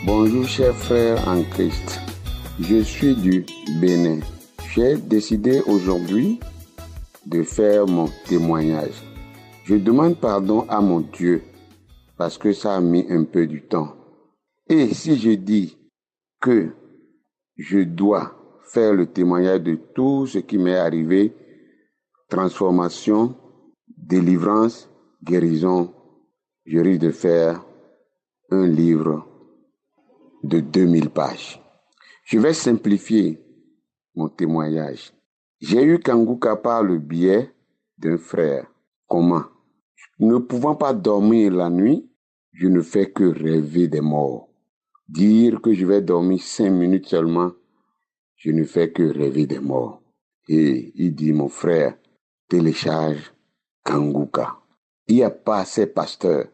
Bonjour chers frères en Christ, je suis du Bénin. J'ai décidé aujourd'hui de faire mon témoignage. Je demande pardon à mon Dieu parce que ça a mis un peu du temps. Et si je dis que je dois faire le témoignage de tout ce qui m'est arrivé, transformation, délivrance, guérison, je risque de faire un livre de 2000 pages. Je vais simplifier mon témoignage. J'ai eu Kanguka par le biais d'un frère. Comment? Ne pouvant pas dormir la nuit, je ne fais que rêver des morts. Dire que je vais dormir 5 minutes seulement, je ne fais que rêver des morts. Et il dit, mon frère, télécharge Kanguka. Il n'y a pas assez pasteurs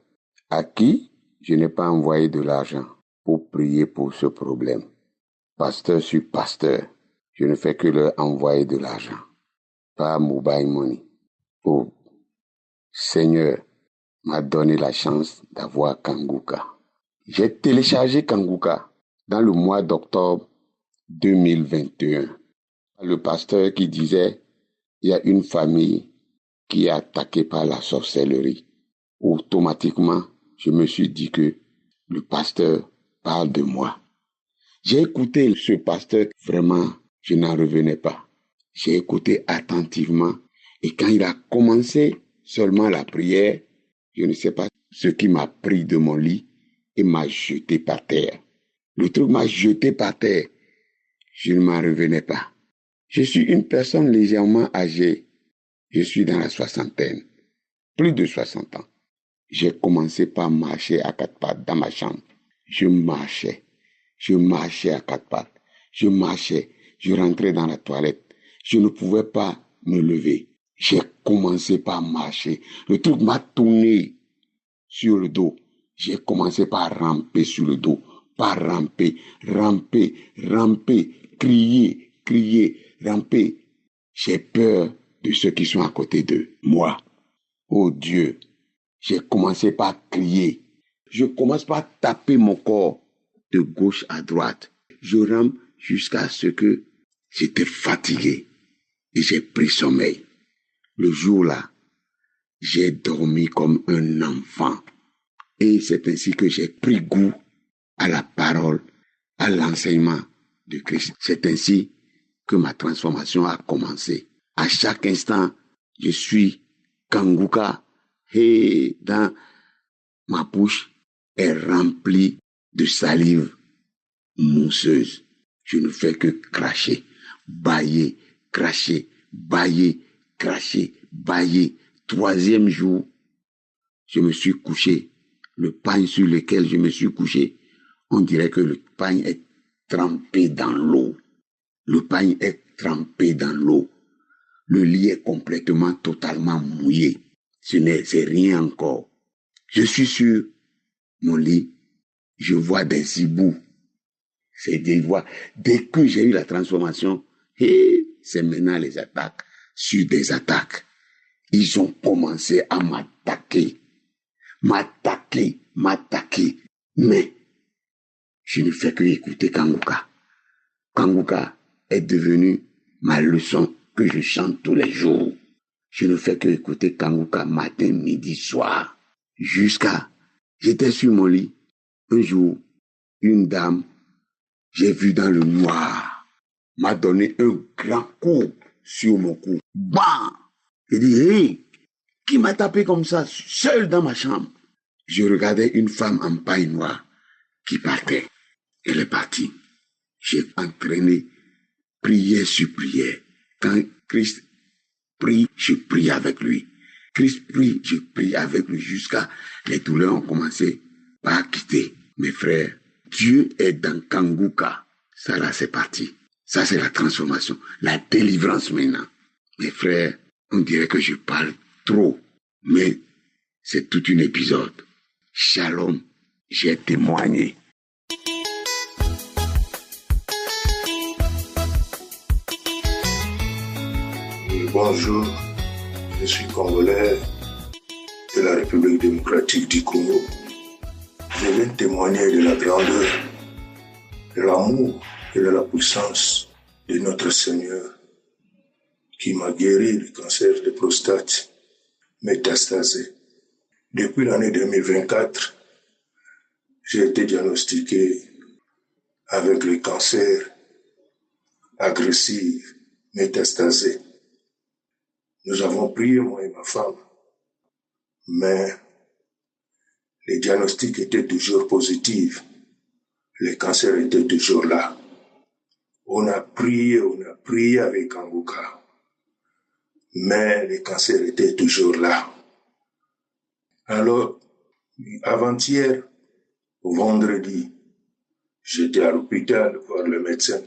à qui je n'ai pas envoyé de l'argent pour prier pour ce problème. Pasteur sur pasteur, je ne fais que leur envoyer de l'argent, pas mobile money. Oh, Seigneur m'a donné la chance d'avoir Kanguka. J'ai téléchargé Kanguka dans le mois d'octobre 2021. Le pasteur qui disait, il y a une famille qui est attaquée par la sorcellerie. Automatiquement, je me suis dit que le pasteur parle de moi. J'ai écouté ce pasteur, vraiment, je n'en revenais pas. J'ai écouté attentivement et quand il a commencé seulement la prière, je ne sais pas ce qui m'a pris de mon lit et m'a jeté par terre. Le truc m'a jeté par terre. Je ne m'en revenais pas. Je suis une personne légèrement âgée. Je suis dans la soixantaine, plus de 60 ans. J'ai commencé par marcher à 4 pattes dans ma chambre. Je marchais à 4 pattes. Je marchais, je rentrais dans la toilette. Je ne pouvais pas me lever. J'ai commencé par marcher. Le truc m'a tourné sur le dos. J'ai commencé par ramper sur le dos. Par ramper, crier, ramper. J'ai peur de ceux qui sont à côté de moi. Oh Dieu, j'ai commencé par crier. Je commence par taper mon corps de gauche à droite. Je rampe jusqu'à ce que j'étais fatigué et j'ai pris sommeil. Le jour-là, j'ai dormi comme un enfant. Et c'est ainsi que j'ai pris goût à la parole, à l'enseignement de Christ. C'est ainsi que ma transformation a commencé. À chaque instant, je suis Kanguka et dans ma bouche est remplie de salive mousseuse. Je ne fais que cracher, bâiller, cracher, bâiller, cracher, bâiller. 3e jour, je me suis couché. Le pain sur lequel je me suis couché, on dirait que le pain est trempé dans l'eau. Le pain est trempé dans l'eau. Le lit est complètement, totalement mouillé. C'est rien encore. Je suis sur mon lit, je vois des hiboux. C'est des voix. Dès que j'ai eu la transformation, c'est maintenant les attaques sur des attaques. Ils ont commencé à m'attaquer. Mais je ne fais que écouter Kanguka. Kanguka est devenu ma leçon que je chante tous les jours. Je ne fais que écouter Kanguka matin, midi, soir. J'étais sur mon lit. Un jour, une dame, j'ai vu dans le noir, m'a donné un grand coup sur mon cou. Bam! J'ai dit, hey, qui m'a tapé comme ça, seul dans ma chambre? Je regardais une femme en paille noire qui partait. Elle est partie. J'ai entraîné prière sur prière. Quand Christ prie, je prie avec lui. Christ prie, je prie avec lui jusqu'à les douleurs ont commencé par quitter. Mes frères, Dieu est dans Kanguka. Ça là, c'est parti. Ça, c'est la transformation, la délivrance maintenant. Mes frères, on dirait que je parle trop, mais c'est tout un épisode. Shalom, j'ai témoigné. Bonjour, je suis congolais de la République démocratique du Congo. Je viens témoigner de la grandeur de l'amour et de la puissance de notre Seigneur qui m'a guéri du cancer de prostate métastasé. Depuis l'année 2024, j'ai été diagnostiqué avec le cancer agressif métastasé. Nous avons prié, moi et ma femme, mais les diagnostics étaient toujours positifs. Le cancer était toujours là. On a prié avec Kanguka, mais le cancer était toujours là. Alors, avant-hier, vendredi, j'étais à l'hôpital voir le médecin.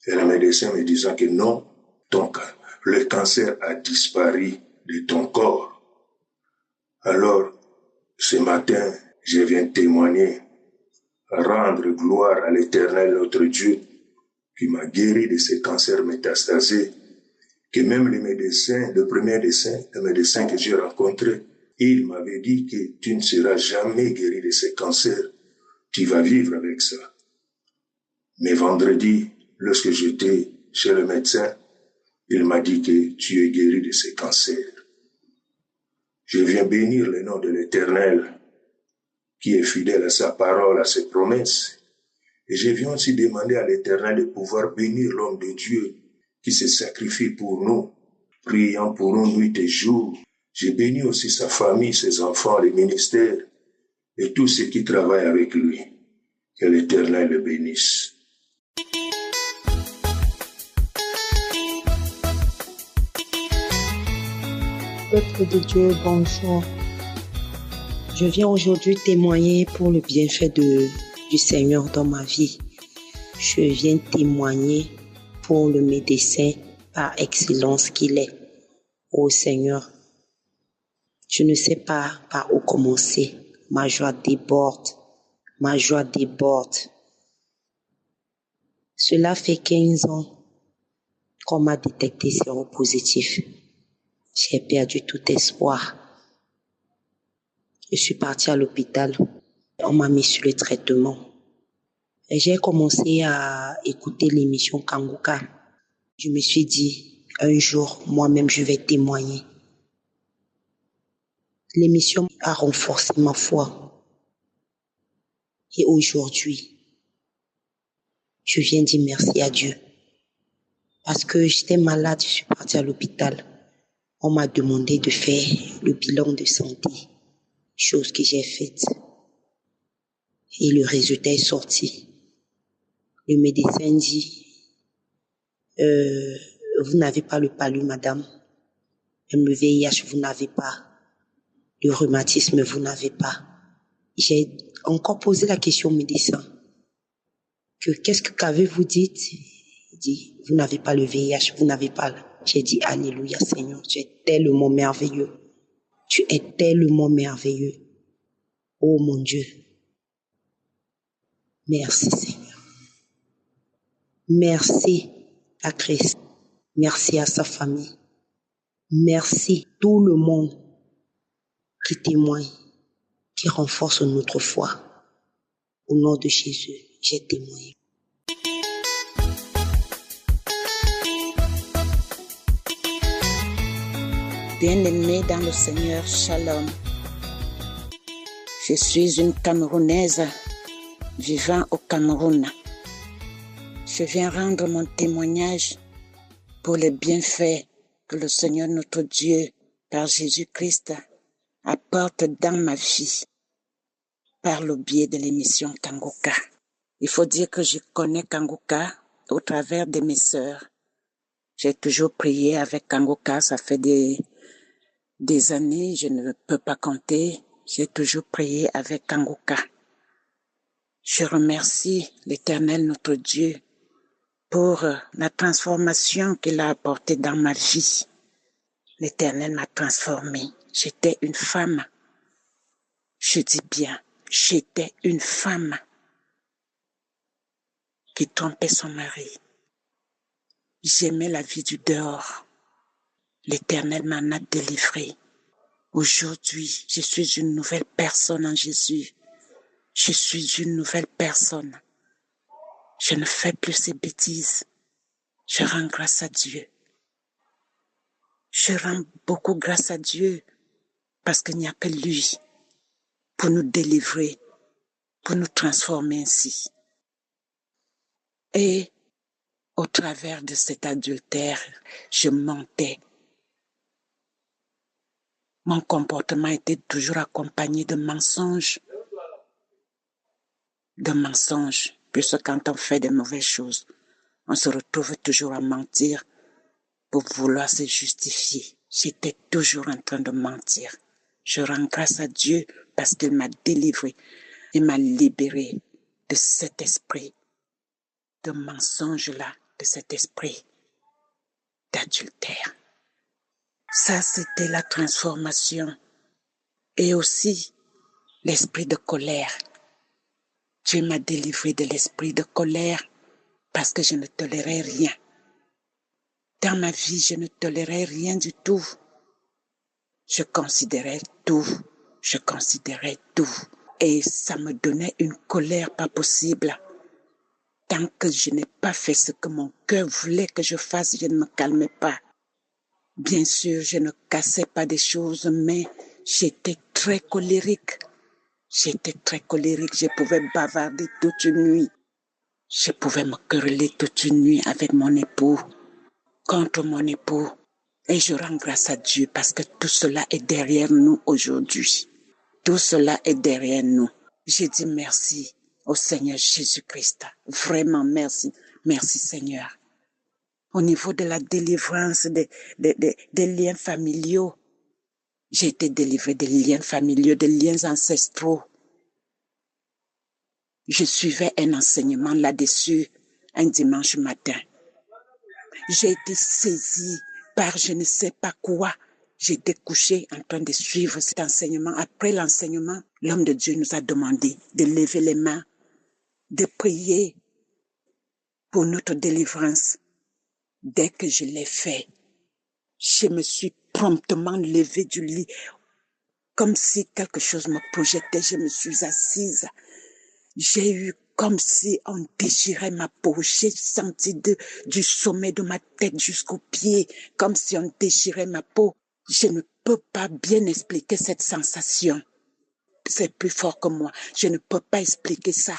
Et le médecin me disant que non, le cancer a disparu de ton corps. Alors, ce matin, je viens témoigner, rendre gloire à l'Éternel notre Dieu qui m'a guéri de ce cancer métastasé, que même le médecin que j'ai rencontré, il m'avait dit que tu ne seras jamais guéri de ce cancer, tu vas vivre avec ça. Mais vendredi, lorsque j'étais chez le médecin, il m'a dit que tu es guéri de ce cancer. Je viens bénir le nom de l'Éternel, qui est fidèle à sa parole, à ses promesses. Et je viens aussi demander à l'Éternel de pouvoir bénir l'homme de Dieu qui se sacrifie pour nous, priant pour nous nuit et jour. J'ai béni aussi sa famille, ses enfants, les ministères et tous ceux qui travaillent avec lui. Que l'Éternel le bénisse. Peuple de Dieu, bonjour. Je viens aujourd'hui témoigner pour le bienfait du Seigneur dans ma vie. Je viens témoigner pour le médecin par excellence qu'il est. Ô Seigneur, je ne sais pas par où commencer. Ma joie déborde. Ma joie déborde. Cela fait 15 ans qu'on m'a détecté séropositif. J'ai perdu tout espoir. Je suis partie à l'hôpital. On m'a mis sur le traitement. Et j'ai commencé à écouter l'émission Kanguka. Je me suis dit, un jour, moi-même, je vais témoigner. L'émission a renforcé ma foi. Et aujourd'hui, je viens dire merci à Dieu. Parce que j'étais malade, je suis partie à l'hôpital. On m'a demandé de faire le bilan de santé, chose que j'ai faite. Et le résultat est sorti. Le médecin dit, vous n'avez pas le palu, madame. Même le VIH, vous n'avez pas. Le rhumatisme, vous n'avez pas. J'ai encore posé la question au médecin. Qu'avez-vous dit? Il dit, vous n'avez pas le VIH, vous n'avez pas. J'ai dit, alléluia Seigneur, tu es tellement merveilleux. Tu es tellement merveilleux. Oh mon Dieu. Merci Seigneur. Merci à Christ. Merci à sa famille. Merci tout le monde qui témoigne, qui renforce notre foi. Au nom de Jésus, j'ai témoigné. Bien-aimés dans le Seigneur, Shalom. Je suis une Camerounaise vivant au Cameroun. Je viens rendre mon témoignage pour les bienfaits que le Seigneur notre Dieu, par Jésus-Christ, apporte dans ma vie par le biais de l'émission Kanguka. Il faut dire que je connais Kanguka au travers de mes sœurs. J'ai toujours prié avec Kanguka, ça fait des années, je ne peux pas compter. J'ai toujours prié avec Kanguka. Je remercie l'Éternel notre Dieu pour la transformation qu'il a apportée dans ma vie. L'Éternel m'a transformée. J'étais une femme. Je dis bien, j'étais une femme qui trompait son mari. J'aimais la vie du dehors. L'Éternel m'en a délivré. Aujourd'hui, je suis une nouvelle personne en Jésus. Je suis une nouvelle personne. Je ne fais plus ces bêtises. Je rends grâce à Dieu. Je rends beaucoup grâce à Dieu parce qu'il n'y a que lui pour nous délivrer, pour nous transformer ainsi. Et au travers de cet adultère, je mentais. Mon comportement était toujours accompagné de mensonges. Puisque quand on fait de mauvaises choses, on se retrouve toujours à mentir pour vouloir se justifier. J'étais toujours en train de mentir. Je rends grâce à Dieu parce qu'il m'a délivré. Il m'a libéré de cet esprit de mensonge-là, de cet esprit d'adultère. Ça, c'était la transformation. Et aussi, l'esprit de colère. Dieu m'a délivré de l'esprit de colère parce que je ne tolérais rien. Dans ma vie, je ne tolérais rien du tout. Je considérais tout. Et ça me donnait une colère pas possible. Tant que je n'ai pas fait ce que mon cœur voulait que je fasse, je ne me calmais pas. Bien sûr, je ne cassais pas des choses, mais j'étais très colérique. Je pouvais bavarder toute une nuit. Je pouvais me quereller toute une nuit avec mon époux, contre mon époux. Et je rends grâce à Dieu parce que tout cela est derrière nous aujourd'hui. Tout cela est derrière nous. Je dis merci au Seigneur Jésus-Christ. Vraiment merci. Merci Seigneur. Au niveau de la délivrance des liens familiaux, j'ai été délivrée des liens familiaux, des liens ancestraux. Je suivais un enseignement là-dessus un dimanche matin. J'ai été saisie par je ne sais pas quoi. J'étais couchée en train de suivre cet enseignement. Après l'enseignement, l'homme de Dieu nous a demandé de lever les mains, de prier pour notre délivrance. Dès que je l'ai fait, je me suis promptement levée du lit, comme si quelque chose me projetait. Je me suis assise. J'ai eu comme si on déchirait ma peau. J'ai senti du sommet de ma tête jusqu'aux pieds, comme si on déchirait ma peau. Je ne peux pas bien expliquer cette sensation. C'est plus fort que moi. Je ne peux pas expliquer ça.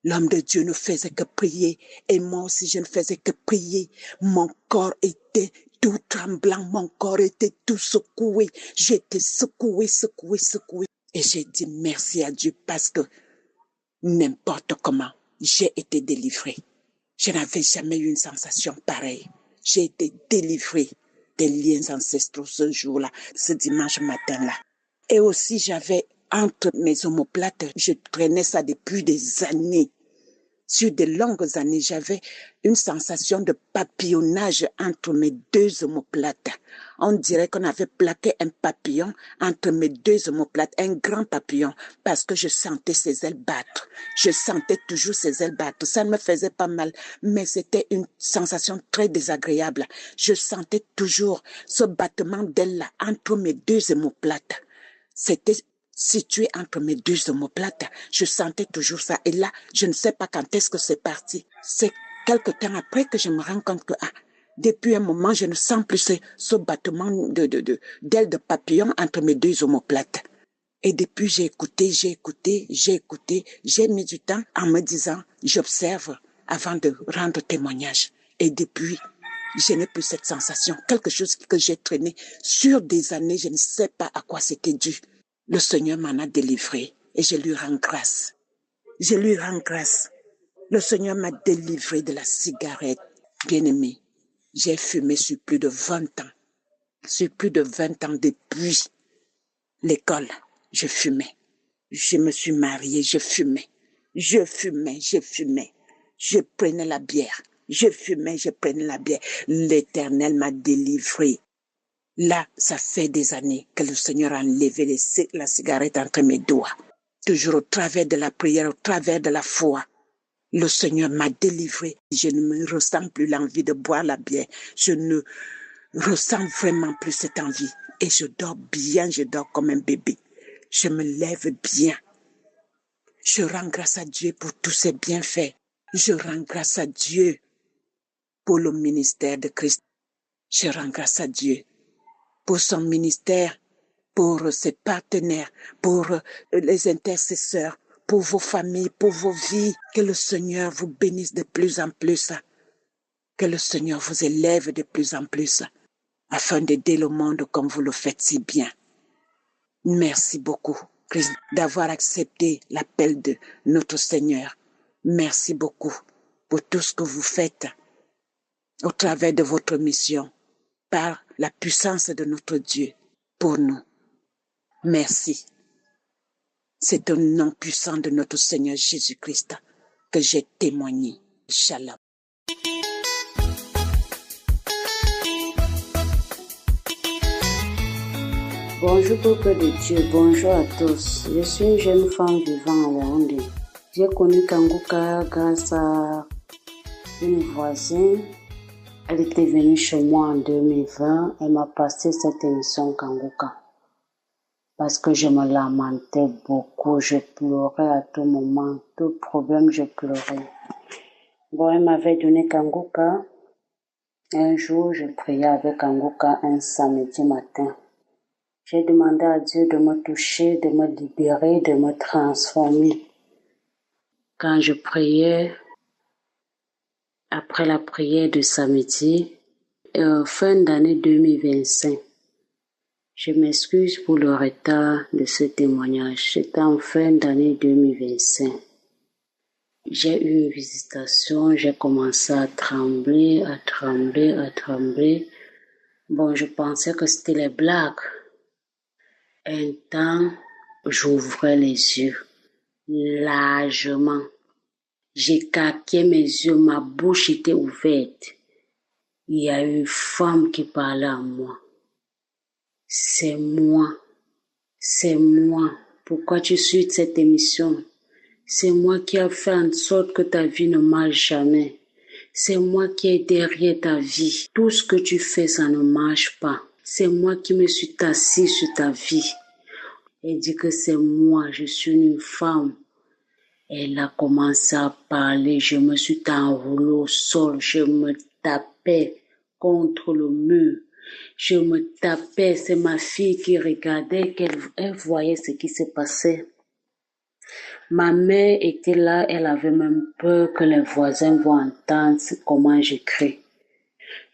L'homme de Dieu ne faisait que prier. Et moi aussi, je ne faisais que prier. Mon corps était tout tremblant. Mon corps était tout secoué. J'étais secouée. Et j'ai dit merci à Dieu parce que n'importe comment, j'ai été délivrée. Je n'avais jamais eu une sensation pareille. J'ai été délivrée des liens ancestraux ce jour-là, ce dimanche matin-là. Et aussi, j'avais entre mes omoplates, je traînais ça depuis des années. Sur de longues années, j'avais une sensation de papillonnage entre mes deux omoplates. On dirait qu'on avait plaqué un papillon entre mes deux omoplates, un grand papillon, parce que je sentais ses ailes battre. Je sentais toujours ses ailes battre. Ça ne me faisait pas mal, mais c'était une sensation très désagréable. Je sentais toujours ce battement d'ailes-là entre mes deux omoplates. C'était situé entre mes deux omoplates. Je sentais toujours ça. Et là, je ne sais pas quand est-ce que c'est parti. C'est quelque temps après que je me rends compte que depuis un moment, je ne sens plus ce battement d'ailes de papillon entre mes deux omoplates. Et depuis, j'ai mis du temps en me disant, j'observe avant de rendre témoignage. Et depuis, je n'ai plus cette sensation. Quelque chose que j'ai traîné sur des années, je ne sais pas à quoi c'était dû. Le Seigneur m'en a délivré et je lui rends grâce. Le Seigneur m'a délivré de la cigarette. Bien-aimé, j'ai fumé sur plus de 20 ans. Sur plus de 20 ans depuis l'école, je fumais. Je me suis mariée, je fumais. Je prenais la bière. L'Éternel m'a délivré. Là, ça fait des années que le Seigneur a enlevé la cigarette entre mes doigts. Toujours au travers de la prière, au travers de la foi. Le Seigneur m'a délivré. Je ne me ressens plus l'envie de boire la bière. Je ne ressens vraiment plus cette envie. Et je dors bien, je dors comme un bébé. Je me lève bien. Je rends grâce à Dieu pour tous ses bienfaits. Je rends grâce à Dieu pour le ministère de Christ. Je rends grâce à Dieu pour son ministère, pour ses partenaires, pour les intercesseurs, pour vos familles, pour vos vies. Que le Seigneur vous bénisse de plus en plus. Que le Seigneur vous élève de plus en plus, afin d'aider le monde comme vous le faites si bien. Merci beaucoup, Christ, d'avoir accepté l'appel de notre Seigneur. Merci beaucoup pour tout ce que vous faites au travers de votre mission, par la puissance de notre Dieu pour nous. Merci. C'est au nom puissant de notre Seigneur Jésus-Christ que j'ai témoigné. Shalom. Bonjour peuple de Dieu, bonjour à tous. Je suis une jeune femme vivant à Yaoundé. J'ai connu Kanguka grâce à une voisine. Elle était venue chez moi en 2020. Elle m'a passé cette émission Kanguka. Parce que je me lamentais beaucoup, je pleurais à tout moment, tout problème je pleurais. Bon, elle m'avait donné Kanguka. Un jour, je priais avec Kanguka un samedi matin. J'ai demandé à Dieu de me toucher, de me libérer, de me transformer. Quand je priais, après la prière de samedi, fin d'année 2025, je m'excuse pour le retard de ce témoignage. C'était en fin d'année 2025. J'ai eu une visitation, j'ai commencé à trembler. Bon, je pensais que c'était les blagues. Un temps, j'ouvrais les yeux largement. J'écarquais mes yeux, ma bouche était ouverte. Il y a une femme qui parlait à moi. C'est moi. Pourquoi tu suis cette émission? C'est moi qui ai fait en sorte que ta vie ne marche jamais. C'est moi qui est derrière ta vie. Tout ce que tu fais, ça ne marche pas. C'est moi qui me suis assis sur ta vie. Elle dit que c'est moi, je suis une femme. Elle a commencé à parler, je me suis enroulée au sol, je me tapais contre le mur. Je me tapais, c'est ma fille qui regardait, elle voyait ce qui se passait. Ma mère était là, elle avait même peur que les voisins vont entendre comment je crie.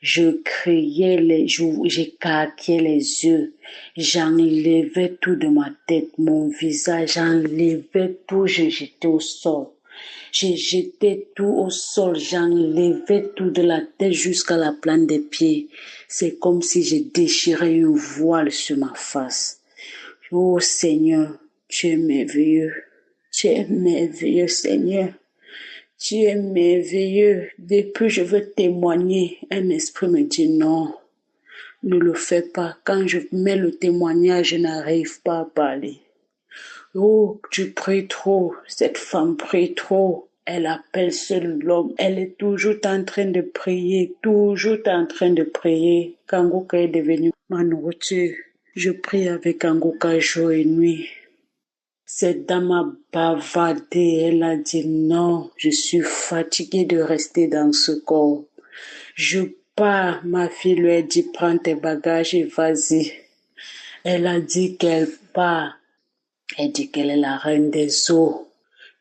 Je criais, j'écarquais les yeux, j'enlevais tout de ma tête, mon visage, j'enlevais tout, je jetais au sol. Je jetais tout au sol, j'enlevais tout de la tête jusqu'à la plante des pieds. C'est comme si je déchirais une voile sur ma face. Oh Seigneur, tu es merveilleux. Tu es merveilleux, Seigneur. Tu es merveilleux. Depuis, je veux témoigner. Un esprit me dit non, ne le fais pas. Quand je mets le témoignage, je n'arrive pas à parler. Oh, tu pries trop. Cette femme prie trop. Elle appelle seul l'homme. Elle est toujours en train de prier. Kanguka est devenue ma nourriture. Je prie avec Kanguka jour et nuit. Cette dame a bavardé, elle a dit non, je suis fatiguée de rester dans ce corps. Je pars, ma fille lui a dit prends tes bagages et vas-y. Elle a dit qu'elle part. Elle dit qu'elle est la reine des eaux.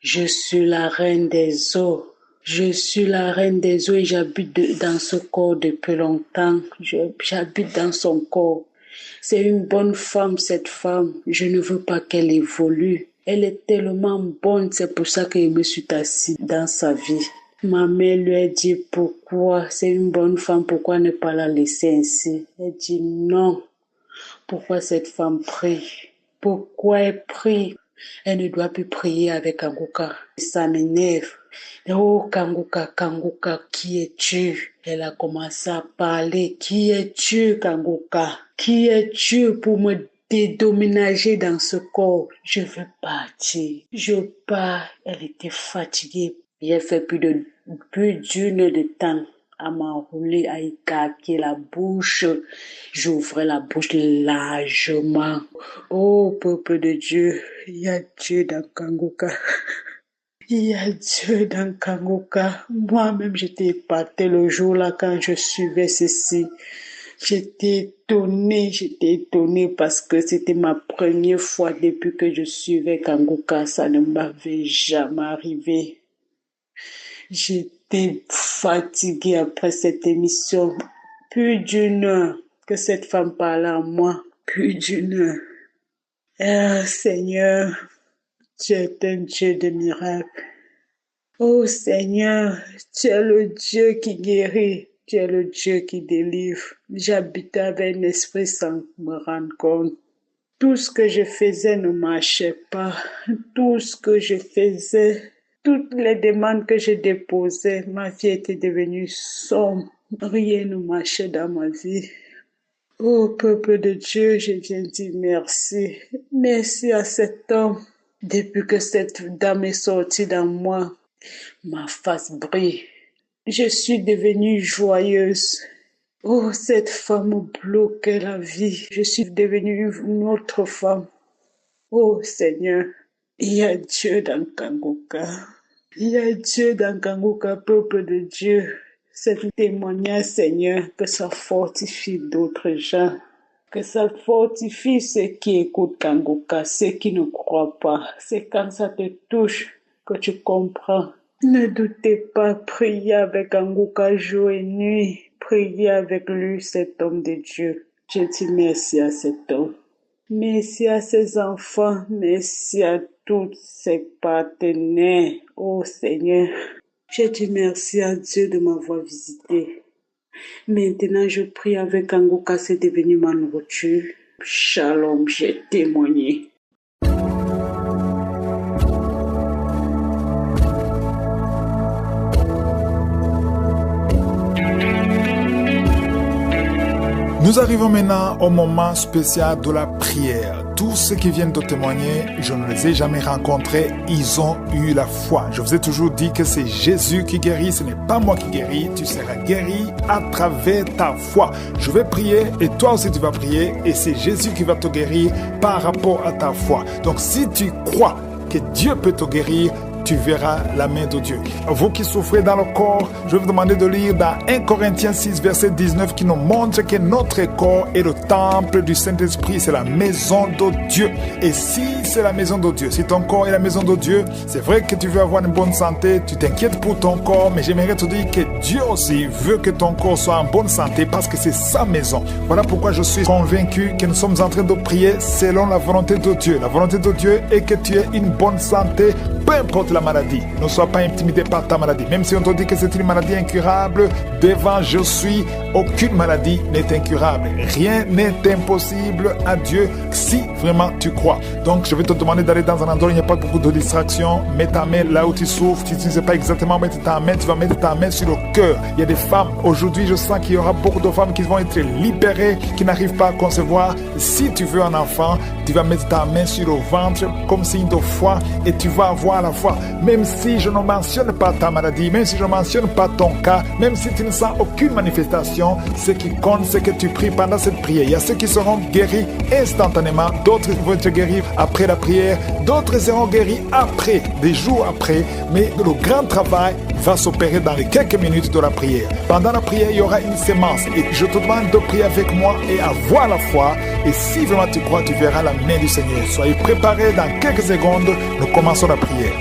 Je suis la reine des eaux. Je suis la reine des eaux et j'habite dans ce corps depuis longtemps. J'habite dans son corps. C'est une bonne femme, cette femme. Je ne veux pas qu'elle évolue. Elle est tellement bonne, c'est pour ça que je me suis assise dans sa vie. Ma mère lui a dit pourquoi, c'est une bonne femme, pourquoi ne pas la laisser ainsi? Elle dit non. Pourquoi cette femme prie? Pourquoi elle prie? Elle ne doit plus prier avec Kanguka. Ça m'énerve. Oh Kanguka, qui es-tu? Elle a commencé à parler. Qui es-tu, Kanguka? Qui es-tu pour me dédoménager dans ce corps? Je veux partir. Je pars. Elle était fatiguée. J'ai fait plus d'une heure de temps à m'enrouler, à écarquer la bouche. J'ouvrais la bouche largement. Oh, peuple de Dieu, il y a Dieu dans Kanguka. Il y a Dieu dans Kangoka. Moi-même, j'étais épatée le jour-là quand je suivais ceci. J'étais étonnée parce que c'était ma première fois depuis que je suivais Kangoka. Ça ne m'avait jamais arrivé. J'étais fatiguée après cette émission. Plus d'une heure que cette femme parlait à moi. Plus d'une heure. Ah, Seigneur, tu es un Dieu de miracles. Oh Seigneur, tu es le Dieu qui guérit. Tu es le Dieu qui délivre. J'habitais avec un esprit sans me rendre compte. Tout ce que je faisais ne marchait pas. Tout ce que je faisais, toutes les demandes que je déposais, ma vie était devenue sombre. Rien ne marchait dans ma vie. Oh peuple de Dieu, je viens dire merci. Merci à cet homme. Depuis que cette dame est sortie dans moi, ma face brille. Je suis devenue joyeuse. Oh, cette femme bloquait la vie. Je suis devenue une autre femme. Oh Seigneur, il y a Dieu dans Kangoka. Il y a Dieu dans Kangoka, peuple de Dieu. C'est un témoignage, Seigneur, que ça fortifie d'autres gens. Que ça fortifie ceux qui écoutent Kangoka, ceux qui ne croient pas. C'est quand ça te touche que tu comprends. Ne doutez pas, priez avec Kangoka jour et nuit. Priez avec lui, cet homme de Dieu. Je dis merci à cet homme. Merci à ses enfants. Merci à tous ses partenaires. Oh Seigneur, je dis merci à Dieu de m'avoir visité. Maintenant, je prie avec Kangoka, c'est devenu ma nourriture. Shalom, j'ai témoigné. Nous arrivons maintenant au moment spécial de la prière. Tous ceux qui viennent de témoigner, je ne les ai jamais rencontrés, ils ont eu la foi. Je vous ai toujours dit que c'est Jésus qui guérit, ce n'est pas moi qui guéris. Tu seras guéri à travers ta foi. Je vais prier et toi aussi tu vas prier et c'est Jésus qui va te guérir par rapport à ta foi. Donc si tu crois que Dieu peut te guérir, tu verras la main de Dieu. Vous qui souffrez dans le corps, je vais vous demander de lire dans 1 Corinthiens 6, verset 19, qui nous montre que notre corps est le temple du Saint-Esprit, c'est la maison de Dieu. Et si c'est la maison de Dieu, si ton corps est la maison de Dieu, c'est vrai que tu veux avoir une bonne santé, tu t'inquiètes pour ton corps, mais j'aimerais te dire que Dieu aussi veut que ton corps soit en bonne santé parce que c'est sa maison. Voilà pourquoi je suis convaincu que nous sommes en train de prier selon la volonté de Dieu. La volonté de Dieu est que tu aies une bonne santé, peu importe la maladie. Ne sois pas intimidé par ta maladie. Même si on te dit que c'est une maladie incurable, devant je suis, aucune maladie n'est incurable. Rien n'est impossible à Dieu si vraiment tu crois. Donc je vais te demander d'aller dans un endroit où il n'y a pas beaucoup de distractions. Mets ta main là où tu souffres. Si tu ne sais pas exactement mettre ta main, tu vas mettre ta main sur le cœur. Il y a des femmes. Aujourd'hui, je sens qu'il y aura beaucoup de femmes qui vont être libérées, qui n'arrivent pas à concevoir. Si tu veux un enfant, tu vas mettre ta main sur le ventre comme signe de foi et tu vas avoir la foi. Même si je ne mentionne pas ta maladie, même si je ne mentionne pas ton cas, même si tu ne sens aucune manifestation, ce qui compte, c'est que tu pries pendant cette prière. Il y a ceux qui seront guéris instantanément, d'autres vont être guéris après la prière, d'autres seront guéris après, des jours après, mais le grand travail va s'opérer dans les quelques minutes de la prière. Pendant la prière, il y aura une sémence et je te demande de prier avec moi et avoir la foi. Et si vraiment tu crois, tu verras la main du Seigneur. Soyez préparés, dans quelques secondes, nous commençons la prière.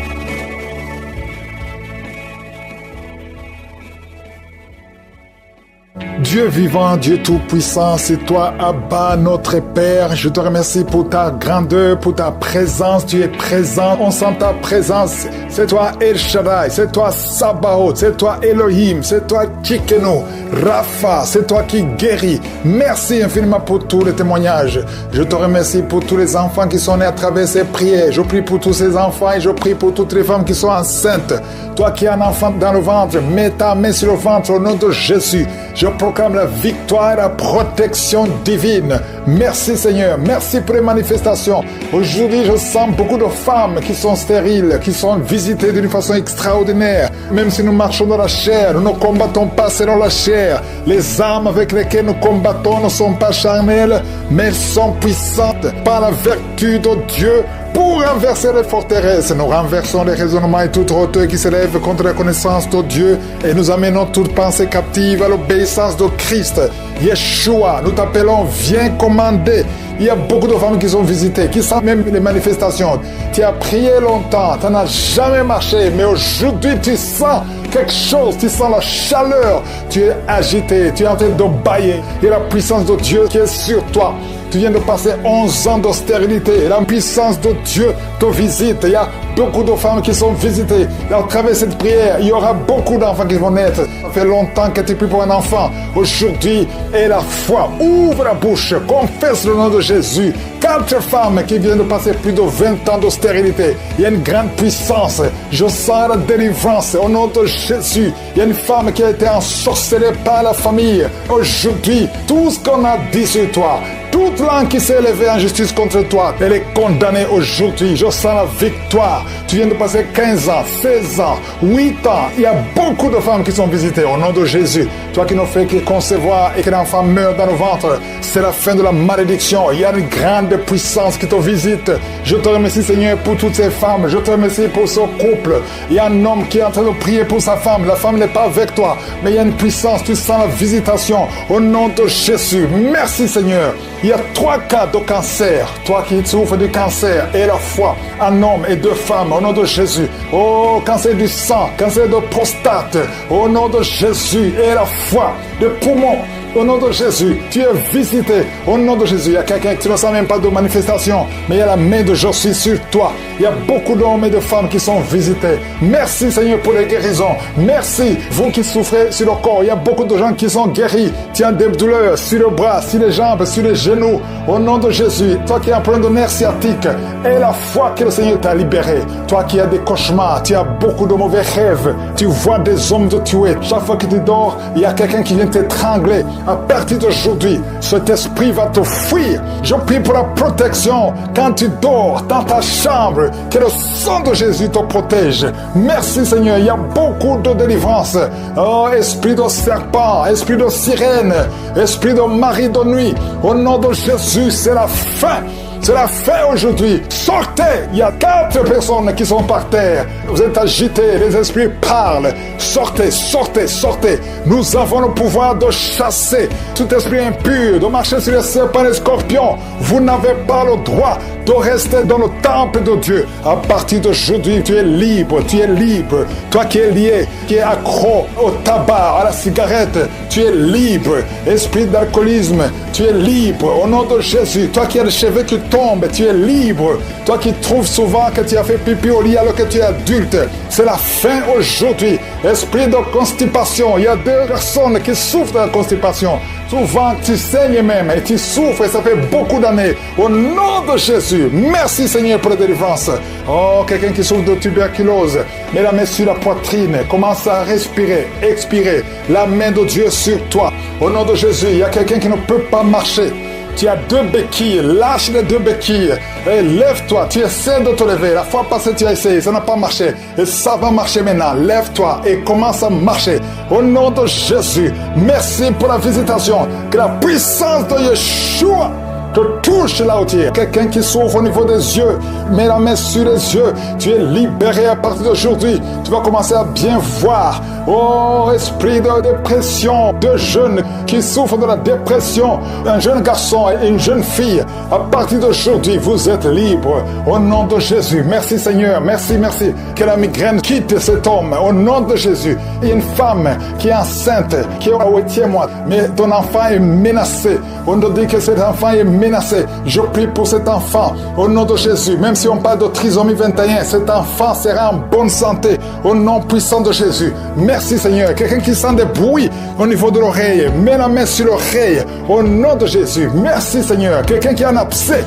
Dieu vivant, Dieu tout-puissant, c'est toi, Abba, notre Père. Je te remercie pour ta grandeur, pour ta présence. Tu es présent, on sent ta présence. C'est toi El Shaddai, c'est toi Sabaoth, c'est toi Elohim, c'est toi Tchikeno, Rapha, c'est toi qui guéris. Merci infiniment pour tous les témoignages. Je te remercie pour tous les enfants qui sont nés à travers ces prières. Je prie pour tous ces enfants et je prie pour toutes les femmes qui sont enceintes. Toi qui as un enfant dans le ventre, mets ta main sur le ventre au nom de Jésus. Je proclame proclame la victoire et la protection divine. Merci Seigneur, merci pour les manifestations. Aujourd'hui, je sens beaucoup de femmes qui sont stériles, qui sont visitées d'une façon extraordinaire. Même si nous marchons dans la chair, nous ne combattons pas selon la chair. Les armes avec lesquelles nous combattons ne sont pas charnelles, mais elles sont puissantes par la vertu de Dieu. Pour renverser les forteresses, nous renversons les raisonnements et toute hauteur qui s'élève contre la connaissance de Dieu et nous amenons toute pensée captive à l'obéissance de Christ. Yeshua, nous t'appelons, viens commander. Il y a beaucoup de femmes qui sont visitées, qui sentent même les manifestations. Tu as prié longtemps, tu n'as jamais marché, mais aujourd'hui tu sens quelque chose, tu sens la chaleur. Tu es agité, tu es en train de bailler. Il y a la puissance de Dieu qui est sur toi. Tu viens de passer 11 ans d'austérité. La puissance de Dieu te visite. Il y a beaucoup de femmes qui sont visitées. Et à travers cette prière, il y aura beaucoup d'enfants qui vont naître. Ça fait longtemps que tu pries pour un enfant. Aujourd'hui est la foi. Ouvre la bouche. Confesse le nom de Jésus. 4 femmes qui viennent de passer plus de 20 ans d'austérité. Il y a une grande puissance. Je sens la délivrance au nom de Jésus. Il y a une femme qui a été ensorcelée par la famille. Aujourd'hui, tout ce qu'on a dit sur toi, toute langue qui s'est élevée en justice contre toi, elle est condamnée aujourd'hui. Je sens la victoire. Tu viens de passer 15 ans, 16 ans, 8 ans. Il y a beaucoup de femmes qui sont visitées au nom de Jésus. Toi qui ne fais que concevoir et que l'enfant meurt dans le ventre, c'est la fin de la malédiction. Il y a une grande puissance qui te visite. Je te remercie Seigneur pour toutes ces femmes. Je te remercie pour ce couple. Il y a un homme qui est en train de prier pour sa femme. La femme n'est pas avec toi, mais il y a une puissance. Tu sens la visitation au nom de Jésus. Merci Seigneur. Il y a 3 cas de cancer. Toi qui souffres du cancer et la foi, un homme et 2 femmes, au nom de Jésus. Oh, cancer du sang, cancer de prostate, au nom de Jésus et la foi, de poumons. Au nom de Jésus, tu es visité. Au nom de Jésus, il y a quelqu'un qui ne sent même pas de manifestation, mais il y a la main de Jésus sur toi. Il y a beaucoup d'hommes et de femmes qui sont visités. Merci Seigneur pour les guérisons. Merci, vous qui souffrez sur le corps. Il y a beaucoup de gens qui sont guéris. Tu as des douleurs sur le bras, sur les jambes, sur les genoux. Au nom de Jésus, toi qui as un problème de nerf sciatique, et la foi que le Seigneur t'a libéré. Toi qui as des cauchemars, tu as beaucoup de mauvais rêves. Tu vois des hommes te tuer. Chaque fois que tu dors, il y a quelqu'un qui vient t'étrangler. À partir d'aujourd'hui, cet esprit va te fuir. Je prie pour la protection quand tu dors dans ta chambre. Que le sang de Jésus te protège. Merci Seigneur, il y a beaucoup de délivrance. Oh, esprit de serpent, esprit de sirène, esprit de mari de nuit. Au nom de Jésus, c'est la fin. C'est la fin aujourd'hui. Sortez. Il y a 4 personnes qui sont par terre. Vous êtes agités. Les esprits parlent. Sortez, sortez, sortez. Nous avons le pouvoir de chasser tout esprit impur, de marcher sur les serpents et les scorpions. Vous n'avez pas le droit de rester dans le temple de Dieu. À partir d'aujourd'hui, tu es libre. Tu es libre. Toi qui es lié, qui es accro au tabac, à la cigarette, tu es libre. Esprit d'alcoolisme, tu es libre. Au nom de Jésus, toi qui as les cheveux qui tombent, tu es libre. Toi qui trouves souvent que tu as fait pipi au lit alors que tu es adulte, c'est la fin aujourd'hui. Esprit de constipation, il y a 2 personnes qui souffrent de la constipation. Souvent tu saignes même et tu souffres et ça fait beaucoup d'années. Au nom de Jésus, merci Seigneur pour la délivrance. Oh, quelqu'un qui souffre de tuberculose, mets la main sur la poitrine, commence à respirer, expirer. La main de Dieu sur toi. Au nom de Jésus, il y a quelqu'un qui ne peut pas marcher. Tu as 2 béquilles, lâche les 2 béquilles et lève-toi, tu essaies de te lever. La fois passée tu as essayé, ça n'a pas marché et ça va marcher maintenant. Lève-toi et commence à marcher. Au nom de Jésus, merci pour la visitation. Que la puissance de Yeshua te touche là où tu es. Quelqu'un qui souffre au niveau des yeux, mets la main sur les yeux. Tu es libéré à partir d'aujourd'hui. Tu vas commencer à bien voir. Oh, esprit de dépression, de jeunes qui souffrent de la dépression, un jeune garçon et une jeune fille. À partir d'aujourd'hui, vous êtes libres. Au nom de Jésus. Merci Seigneur. Merci, merci. Que la migraine quitte cet homme. Au nom de Jésus. Il y a une femme qui est enceinte, qui est au 8e mois, mais ton enfant est menacé. On te dit que cet enfant est menacé. Je prie pour cet enfant au nom de Jésus. Même si on parle de trisomie 21, cet enfant sera en bonne santé au nom puissant de Jésus. Merci Seigneur. Quelqu'un qui sent des bruits au niveau de l'oreille, mets la main sur l'oreille. Au nom de Jésus. Merci Seigneur. Quelqu'un qui a un abcès,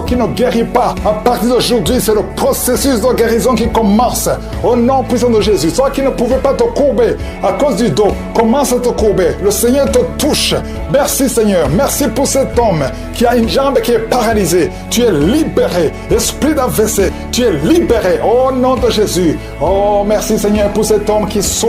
qui ne guérit pas. À partir d'aujourd'hui, c'est le processus de guérison qui commence. Au nom puissant de Jésus. Toi qui ne pouvais pas te courber à cause du dos, commence à te courber. Le Seigneur te touche. Merci Seigneur. Merci pour cet homme qui a une jambe qui est paralysée. Tu es libéré. Esprit d'AVC, tu es libéré. Au nom de Jésus. Oh, merci Seigneur pour cet homme qui souffre.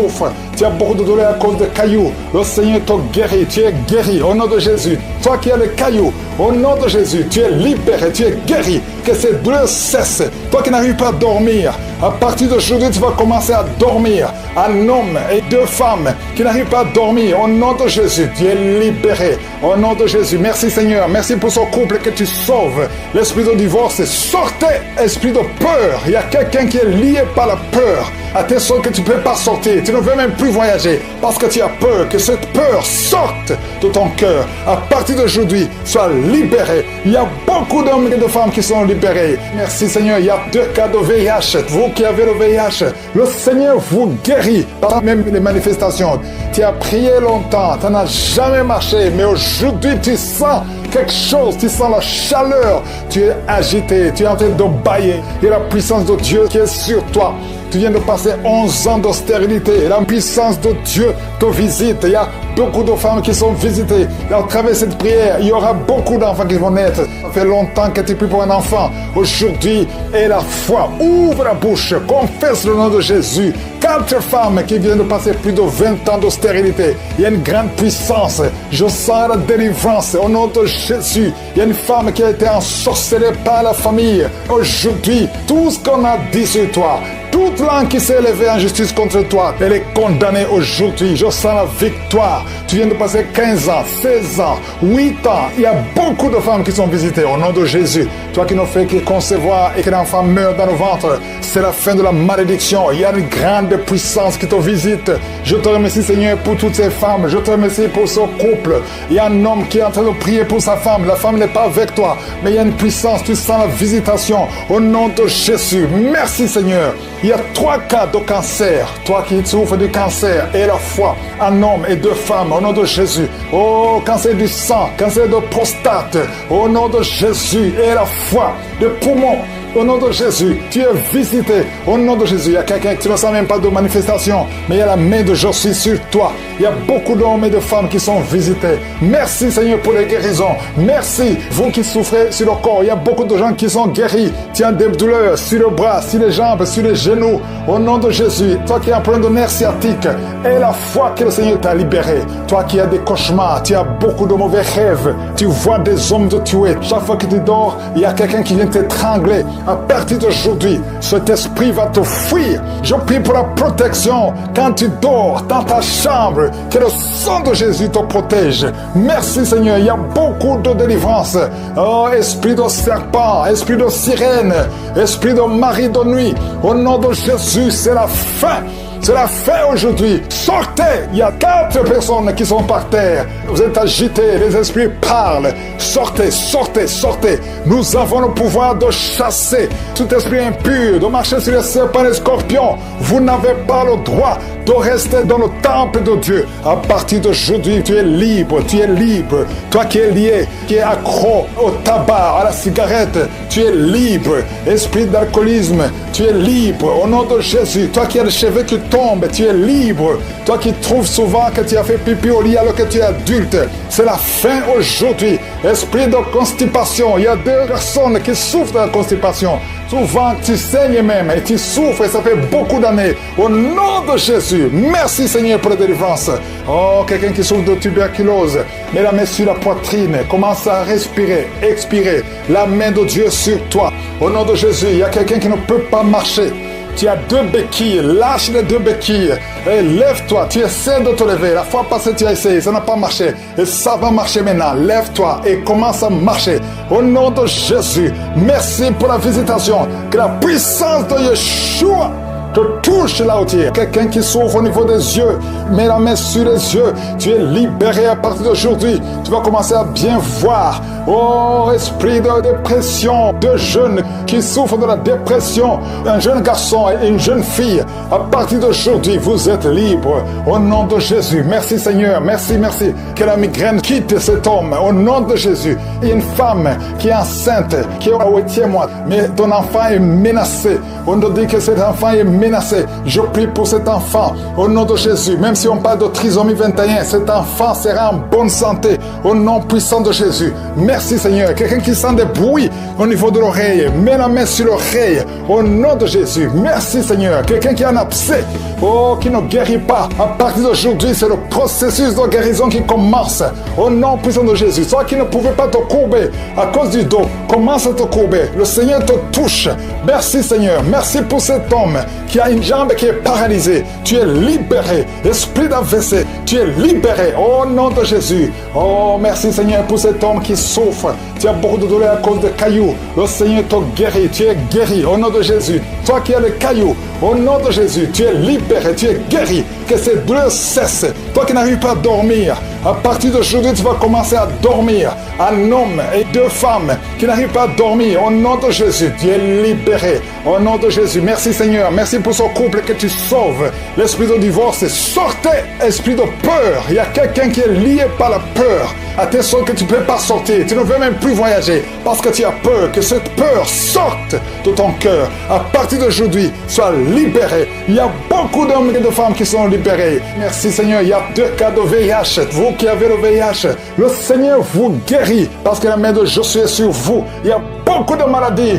Tu as beaucoup de douleur à cause de cailloux. Le Seigneur te guérit. Tu es guéri. Au nom de Jésus. Toi qui as le caillou, au nom de Jésus, tu es libéré. Tu es guéri. Que ces douleurs cessent. Toi qui n'arrives pas à dormir, à partir d'aujourd'hui, tu vas commencer à dormir. Un homme et deux femmes qui n'arrivent pas à dormir, au nom de Jésus, tu es libéré. Au nom de Jésus, merci Seigneur. Merci pour ce couple que tu sauves. L'esprit de divorce, sortez. Esprit de peur. Il y a quelqu'un qui est lié par la peur. À tes sortes que tu ne peux pas sortir. Tu ne veux même plus voyager parce que tu as peur. Que cette peur sorte de ton cœur. À partir d'aujourd'hui, sois libéré. Il y a beaucoup d'hommes et de femmes qui sont libérés. Merci Seigneur. Il y a 2 cas de VIH. Vous qui avez le VIH, le Seigneur vous guérit par même les manifestations. Tu as prié longtemps. Ça n'a jamais marché. Mais aujourd'hui, tu sens quelque chose. Tu sens la chaleur. Tu es agité. Tu es en train de bailler. Et la puissance de Dieu qui est sur toi. Tu viens de passer 11 ans d'austérité. La puissance de Dieu te visite. Il y a beaucoup de femmes qui sont visitées. Et à travers cette prière, il y aura beaucoup d'enfants qui vont naître. Ça fait longtemps que tu pries pour un enfant. Aujourd'hui est la foi. Ouvre la bouche. Confesse le nom de Jésus. 4 femmes qui viennent de passer plus de 20 ans d'austérité. Il y a une grande puissance. Je sens la délivrance au nom de Jésus. Il y a une femme qui a été ensorcelée par la famille. Aujourd'hui, tout ce qu'on a dit sur toi, toute langue qui s'est élevée en justice contre toi, elle est condamnée aujourd'hui. Je sens la victoire. Tu viens de passer 15 ans, 16 ans, 8 ans. Il y a beaucoup de femmes qui sont visitées au nom de Jésus. Toi qui ne fais que concevoir et que l'enfant meurt dans le ventre, c'est la fin de la malédiction. Il y a une grande puissance qui te visite. Je te remercie Seigneur pour toutes ces femmes. Je te remercie pour ce couple. Il y a un homme qui est en train de prier pour sa femme. La femme n'est pas avec toi, mais il y a une puissance. Tu sens la visitation au nom de Jésus. Merci Seigneur. Il y a 3 cas de cancer. Toi qui souffres du cancer et la foi, un homme et 2 femmes, au nom de Jésus. Oh, cancer du sang, cancer de prostate, au nom de Jésus et la foi, de poumons. Au nom de Jésus, tu es visité. Au nom de Jésus, il y a quelqu'un qui ne sent même pas de manifestation, mais il y a la main de je suis sur toi. Il y a beaucoup d'hommes et de femmes qui sont visités. Merci Seigneur pour les guérisons. Merci, vous qui souffrez sur le corps. Il y a beaucoup de gens qui sont guéris. Tu as des douleurs sur le bras, sur les jambes, sur les genoux. Au nom de Jésus, toi qui as un problème de nerfs sciatiques, et la foi que le Seigneur t'a libéré. Toi qui as des cauchemars, tu as beaucoup de mauvais rêves. Tu vois des hommes te tuer. Chaque fois que tu dors, il y a quelqu'un qui vient t'étrangler. À partir d'aujourd'hui, cet esprit va te fuir. Je prie pour la protection quand tu dors dans ta chambre. Que le sang de Jésus te protège. Merci Seigneur, il y a beaucoup de délivrance. Oh, esprit de serpent, esprit de sirène, esprit de mari de nuit. Au nom de Jésus, c'est la fin. C'est la fin aujourd'hui. Sortez. Il y a 4 personnes qui sont par terre. Vous êtes agités. Les esprits parlent. Sortez, sortez, sortez. Nous avons le pouvoir de chasser tout esprit impur, de marcher sur les serpents et les scorpions. Vous n'avez pas le droit de rester dans le temple de Dieu. À partir d'aujourd'hui, tu es libre. Tu es libre. Toi qui es lié, qui est accro au tabac, à la cigarette, tu es libre. Esprit d'alcoolisme, tu es libre. Au nom de Jésus, toi qui as les cheveux qui tombent, tu es libre. Toi qui trouves souvent que tu as fait pipi au lit alors que tu es adulte, c'est la fin aujourd'hui. Esprit de constipation, il y a 2 personnes qui souffrent de la constipation. Souvent tu saignes même et tu souffres et ça fait beaucoup d'années. Au nom de Jésus, merci Seigneur pour la délivrance. Oh, quelqu'un qui souffre de tuberculose, mets la main sur la poitrine, commence à respirer, expirer. La main de Dieu sur toi. Au nom de Jésus, il y a quelqu'un qui ne peut pas marcher. Tu as 2 béquilles, lâche les 2 béquilles et lève-toi, tu essaies de te lever. La fois passée tu as essayé, ça n'a pas marché et ça va marcher maintenant. Lève-toi et commence à marcher. Au nom de Jésus, merci pour la visitation. Que la puissance de Yeshua te touche là où tu es. Quelqu'un qui souffre au niveau des yeux, mets la main sur les yeux. Tu es libéré à partir d'aujourd'hui. Tu vas commencer à bien voir. Oh, esprit de dépression, de jeunes qui souffrent de la dépression, un jeune garçon et une jeune fille, à partir d'aujourd'hui, vous êtes libres. Au nom de Jésus, merci Seigneur, merci, merci. Que la migraine quitte cet homme, au nom de Jésus. Il y a une femme qui est enceinte, qui est au 8e mois, mais ton enfant est menacé. On nous dit que cet enfant est menacé. Je prie pour cet enfant, au nom de Jésus. Même si on parle de trisomie 21, cet enfant sera en bonne santé, au nom puissant de Jésus. Merci Seigneur. Quelqu'un qui sent des bruits au niveau de l'oreille, mets la main sur l'oreille, au nom de Jésus. Merci Seigneur. Quelqu'un qui a un abcès, oh, qui ne guérit pas, à partir d'aujourd'hui, c'est le processus de guérison qui commence, au nom puissant de Jésus. Toi qui ne pouvais pas te courber à cause du dos, commence à te courber. Le Seigneur te touche. Merci Seigneur. Merci pour cet homme qui a une jambe qui est paralysée. Tu es libéré. Esprit d'AVC, tu es libéré au nom de Jésus. Oh, merci Seigneur pour cet homme qui souffre. Tu as beaucoup de douleur à cause de cailloux. Le Seigneur te guérit. Tu es guéri au nom de Jésus. Toi qui as les cailloux, au nom de Jésus, tu es libéré, tu es guéri. Que ces douleurs cessent. Toi qui n'arrives pas à dormir, à partir d'aujourd'hui, tu vas commencer à dormir. Un homme et deux femmes qui n'arrivent pas à dormir, au nom de Jésus, tu es libéré. Au nom de Jésus, merci Seigneur. Merci pour ce couple que tu sauves. L'esprit de divorce, sortez. Esprit de peur. Il y a quelqu'un qui est lié par la peur. À tes sortes que tu ne peux pas sortir. Tu ne veux même plus voyager parce que tu as peur. Que cette peur sorte de ton cœur. À partir d'aujourd'hui, sois libéré. Il y a beaucoup d'hommes et de femmes qui sont libérés. Merci Seigneur. Il y a 2 cas de VIH. Vous qui avez le VIH, le Seigneur vous guérit parce que la main de Josué est sur vous. Il y a beaucoup de maladies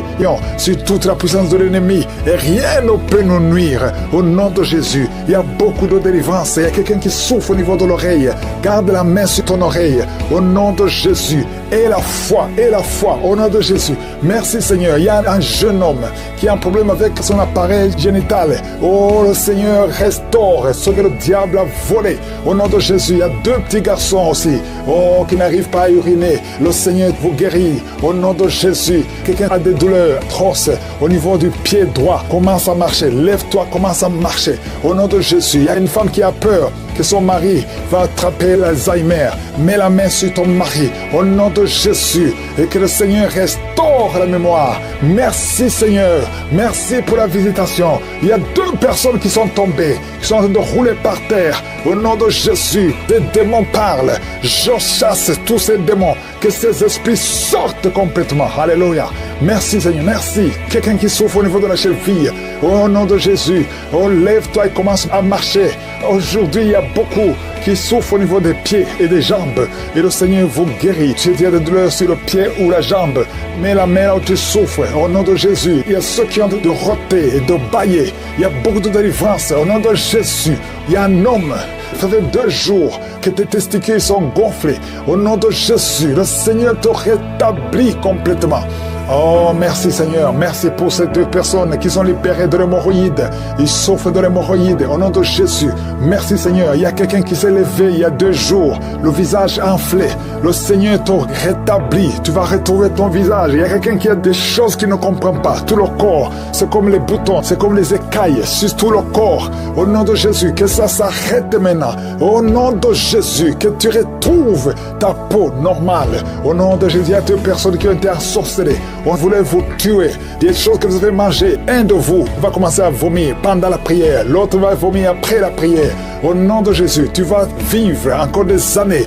sur toute la puissance de l'ennemi et rien ne peut nous nuire. Au nom de Jésus, il y a beaucoup de délivrance. Il y a quelqu'un qui souffre au niveau de l'oreille. Garde la main sur ton oreille. Au nom de Jésus. Et la foi, au nom de Jésus. Merci Seigneur. Il y a un jeune homme qui a un problème avec son appareil génital. Oh, le Seigneur restaure ce que le diable a volé. Au nom de Jésus, il y a 2 petits garçons aussi, oh, qui n'arrivent pas à uriner. Le Seigneur vous guérit. Au nom de Jésus, quelqu'un a des douleurs atroces au niveau du pied droit. Commence à marcher. Lève-toi, commence à marcher. Au nom de Jésus, il y a une femme qui a peur que son mari va attraper l'Alzheimer. Mets la main sur ton mari au nom de Jésus et que le Seigneur restaure la mémoire. Merci Seigneur. Merci pour la visitation. Il y a 2 personnes qui sont tombées, qui sont en train de rouler par terre. Au nom de Jésus, les démons parlent. Je chasse tous ces démons. Que ces esprits sortent complètement. Alléluia. Merci Seigneur. Merci. Quelqu'un qui souffre au niveau de la cheville. Au nom de Jésus. Oh, lève-toi et commence à marcher. Aujourd'hui, il y a beaucoup qui souffrent au niveau des pieds et des jambes. Et le Seigneur vous guérit. Si tu as des douleurs sur le pied ou la jambe, mets la main là où tu souffres. Au nom de Jésus. Il y a ceux qui ont de roter et de bailler. Il y a beaucoup de délivrance. Au nom de Jésus. Il y a un homme. Ça fait 2 jours que tes testicules sont gonflés. Au nom de Jésus, le Seigneur te rétablit complètement. Oh, merci Seigneur. Merci pour ces 2 personnes qui sont libérées de l'hémorroïde. Ils souffrent de l'hémorroïde. Au nom de Jésus. Merci Seigneur. Il y a quelqu'un qui s'est levé il y a 2 jours. Le visage enflé. Le Seigneur te rétablit. Tu vas retrouver ton visage. Il y a quelqu'un qui a des choses qu'il ne comprend pas. Tout le corps. C'est comme les boutons. C'est comme les écailles sur tout le corps. Au nom de Jésus. Que ça s'arrête maintenant. Au nom de Jésus. Que tu retrouves ta peau normale. Au nom de Jésus. Il y a 2 personnes qui ont été ensorcelées. On voulait vous tuer. Des choses que vous avez mangées. Un de vous va commencer à vomir pendant la prière. L'autre va vomir après la prière. Au nom de Jésus, tu vas vivre encore des années.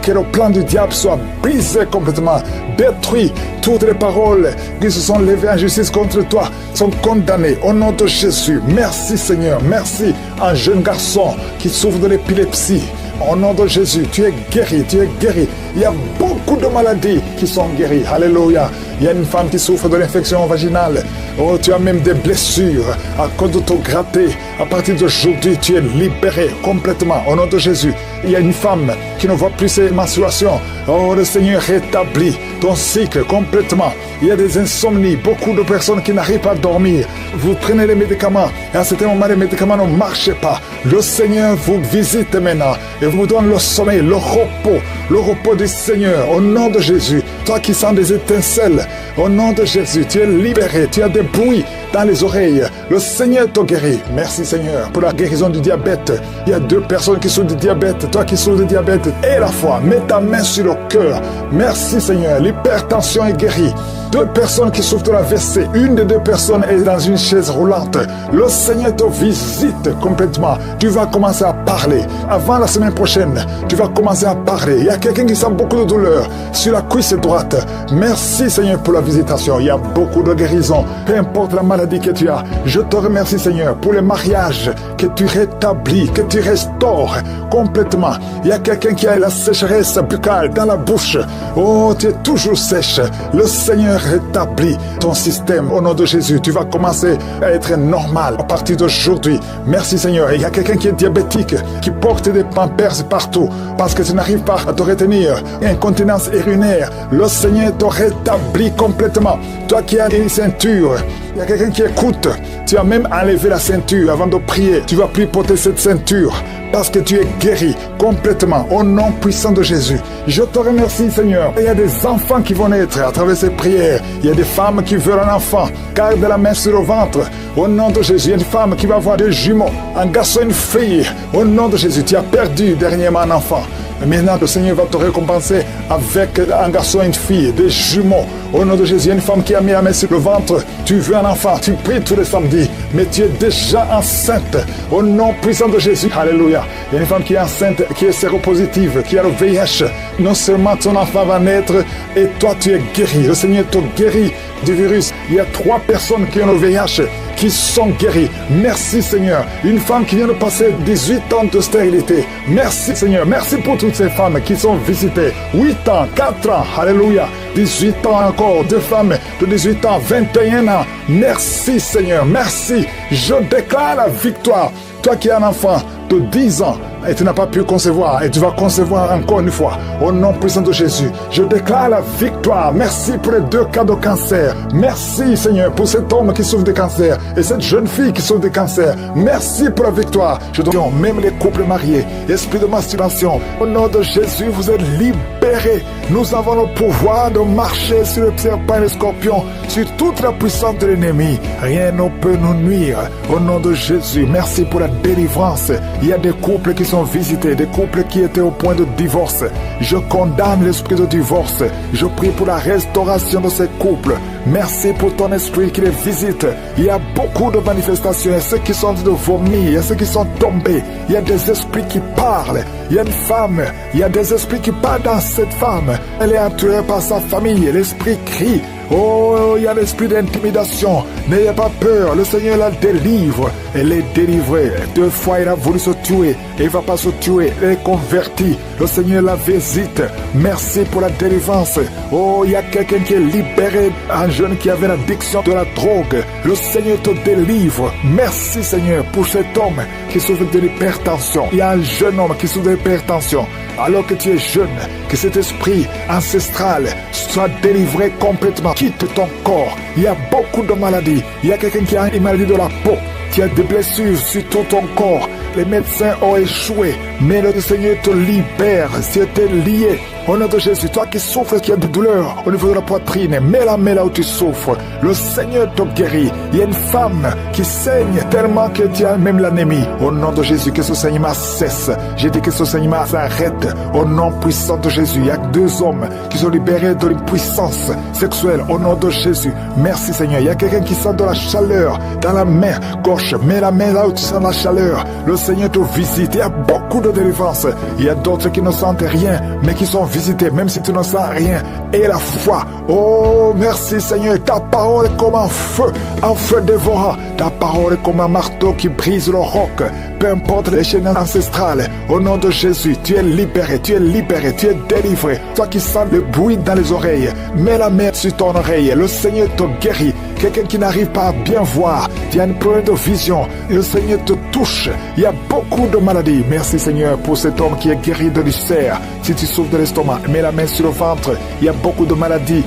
Que le plan du diable soit brisé complètement. Détruit. Toutes les paroles qui se sont levées en justice contre toi sont condamnées. Au nom de Jésus. Merci Seigneur. Merci. Un jeune garçon qui souffre de l'épilepsie. Au nom de Jésus, tu es guéri, tu es guéri. Il y a beaucoup de maladies qui sont guéries. Alléluia. Il y a une femme qui souffre de l'infection vaginale. Oh, tu as même des blessures à cause de te gratter. À partir d'aujourd'hui, tu es libéré complètement. Au nom de Jésus. Il y a une femme qui ne voit plus ses menstruations. Oh, le Seigneur rétablit ton cycle complètement. Il y a des insomnies. Beaucoup de personnes qui n'arrivent pas à dormir. Vous prenez les médicaments. Et à certains moments, les médicaments ne marchent pas. Le Seigneur vous visite maintenant et vous donne le sommeil, le repos du Seigneur. Au nom de Jésus. Toi qui sens des étincelles Au nom de Jésus, tu es libéré. Tu as des bruits dans les oreilles. Le Seigneur t'a guéri. Merci Seigneur pour la guérison du diabète. Il y a 2 personnes qui souffrent de diabète. Toi qui souffres de diabète et la foi, mets ta main sur le cœur. Merci Seigneur. L'hypertension est guérie. 2 personnes qui souffrent de la WC. Une des 2 personnes est dans une chaise roulante. Le Seigneur te visite complètement. Tu vas commencer à parler. Avant la semaine prochaine, tu vas commencer à parler. Il y a quelqu'un qui sent beaucoup de douleur sur la cuisse droite. Merci Seigneur pour la visitation. Il y a beaucoup de guérison. Peu importe la maladie que tu as. Je te remercie Seigneur pour les mariages que tu rétablis, que tu restaures complètement. Il y a quelqu'un qui a la sécheresse buccale dans la bouche. Oh, tu es toujours sèche. Le Seigneur rétablit ton système au nom de Jésus. Tu vas commencer à être normal à partir d'aujourd'hui. Merci Seigneur. Il y a quelqu'un qui est diabétique, qui porte des pampers partout parce que tu n'arrives pas à te retenir. Incontinence urinaire. Le Seigneur te rétablit complètement. Toi qui as une ceinture, il y a quelqu'un qui écoute. Tu as même enlevé la ceinture avant de prier. Tu ne vas plus porter cette ceinture parce que tu es guéri complètement au nom puissant de Jésus. Je te remercie Seigneur. Il y a des enfants qui vont naître à travers ces prières. Il y a des femmes qui veulent un enfant. Garde la main sur le ventre. Au nom de Jésus, il y a une femme qui va avoir des jumeaux. Un garçon, une fille. Au nom de Jésus, tu as perdu dernièrement un enfant. Maintenant, le Seigneur va te récompenser avec un garçon et une fille, des jumeaux. Au nom de Jésus, il y a une femme qui a mis la main sur le ventre. Tu veux un enfant, tu pries tous les samedis, mais tu es déjà enceinte. Au nom puissant de Jésus, alléluia. Il y a une femme qui est enceinte, qui est séropositive, qui a le VIH. Non seulement ton enfant va naître, et toi tu es guéri. Le Seigneur te guérit du virus. Il y a 3 personnes qui ont le VIH, qui sont guéris. Merci Seigneur. Une femme qui vient de passer 18 ans de stérilité. Merci Seigneur. Merci pour toutes ces femmes qui sont visitées. 8 ans, 4 ans, alléluia. 18 ans encore, 2 femmes de 18 ans, 21 ans. Merci Seigneur, merci. Je déclare la victoire. Toi qui as un enfant de 10 ans et tu n'as pas pu concevoir et tu vas concevoir encore une fois au nom puissant de Jésus, je déclare la victoire. Merci pour les 2 cas de cancer. Merci Seigneur pour cet homme qui souffre de cancer et cette jeune fille qui souffre de cancer. Merci pour la victoire. Je donne même les couples mariés, esprit de masturbation, au nom de Jésus, vous êtes libérés. Nous avons le pouvoir de marcher sur le serpent et le scorpion, sur toute la puissance de l'ennemi. Rien ne peut nous nuire. Au nom de Jésus, merci pour la délivrance. Il y a des couples qui sont visités, des couples qui étaient au point de divorce. Je condamne l'esprit de divorce. Je prie pour la restauration de ces couples. Merci pour ton esprit qui les visite. Il y a beaucoup de manifestations. Il y a ceux qui sont en train de vomir, il y a ceux qui sont tombés. Il y a des esprits qui parlent. Il y a une femme, il y a des esprits qui parlent dans cette femme. Elle est entourée par sa famille. L'esprit crie. Oh, il y a l'esprit d'intimidation. N'ayez pas peur, le Seigneur la délivre. Elle est délivrée. 2 fois, il a voulu se tuer. Il ne va pas se tuer. Elle est convertie. Le Seigneur la visite. Merci pour la délivrance. Oh, il y a quelqu'un qui est libéré. Un jeune qui avait l'addiction de la drogue. Le Seigneur te délivre. Merci Seigneur pour cet homme qui souffre de l'hypertension. Il y a un jeune homme qui souffre de l'hypertension. Alors que tu es jeune, que cet esprit ancestral soit délivré complètement. Quitte ton corps. Il y a beaucoup de maladies. Il y a quelqu'un qui a une maladie de la peau. Tu as des blessures sur tout ton corps. Les médecins ont échoué. Mais le Seigneur te libère. Si tu es lié au nom de Jésus, toi qui souffres, qui as de douleur au niveau de la poitrine, mets la main là où tu souffres. Le Seigneur te guérit. Il y a une femme qui saigne tellement que tu as même l'anémie. Au nom de Jésus, que ce saignement cesse. J'ai dit que ce saignement s'arrête. Au nom puissant de Jésus, il y a 2 hommes qui sont libérés de l'impuissance sexuelle. Au nom de Jésus, merci Seigneur. Il y a quelqu'un qui sent de la chaleur dans la main gauche. Mets la main là où tu sens la chaleur. Le Seigneur te visite. Il y a beaucoup de délivrance. Il y a d'autres qui ne sentent rien, mais qui sont visités, même si tu ne sens rien. Et la foi. Oh, merci Seigneur. Ta parole est comme un feu dévorant. Ta parole est comme un marteau qui brise le roc. Peu importe les chaînes ancestrales. Au nom de Jésus, tu es libéré, tu es libéré, tu es délivré. Toi qui sens le bruit dans les oreilles, mets la main sur ton oreille. Le Seigneur te guérit. Quelqu'un qui n'arrive pas à bien voir, tu as un problème de vision, le Seigneur te touche. Il y a beaucoup de maladies. Merci Seigneur pour cet homme qui est guéri de l'ulcère. Si tu souffres de l'estomac, mets la main sur le ventre. Il y a beaucoup de maladies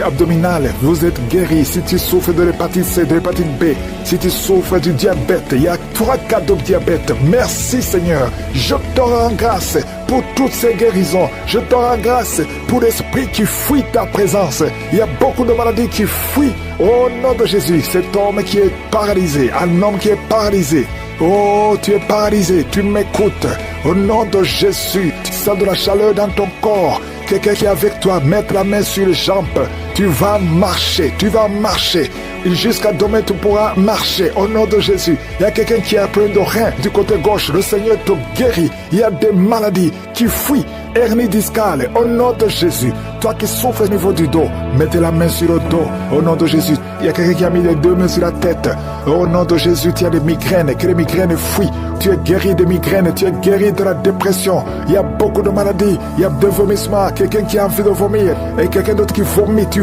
abdominales. Vous êtes guéri. Si tu souffres de l'hépatite C, de l'hépatite B, si tu souffres du diabète, il y a 3 cas de diabète. Merci Seigneur. Je te rends grâce pour toutes ces guérisons. Je te rends grâce pour l'esprit qui fuit ta présence. Il y a beaucoup de maladies qui fuient. Au nom de Jésus, cet homme qui est paralysé, un homme qui est paralysé. Oh, tu es paralysé, tu m'écoutes. Au nom de Jésus, tu sens de la chaleur dans ton corps. Quelqu'un qui est avec toi, mettre la main sur les jambes. Tu vas marcher, tu vas marcher. Jusqu'à demain, tu pourras marcher au nom de Jésus. Il y a quelqu'un qui a plein de reins du côté gauche. Le Seigneur te guérit. Il y a des maladies qui fuient. Hernie discale, au nom de Jésus. Toi qui souffres au niveau du dos, mettez la main sur le dos, au nom de Jésus. Il y a quelqu'un qui a mis les deux mains sur la tête. Au nom de Jésus, tu as des migraines, que les migraines fuient. Tu es guéri des migraines, tu es guéri de la dépression. Il y a beaucoup de maladies, il y a des vomissements. Quelqu'un qui a envie de vomir et quelqu'un d'autre qui vomit, tu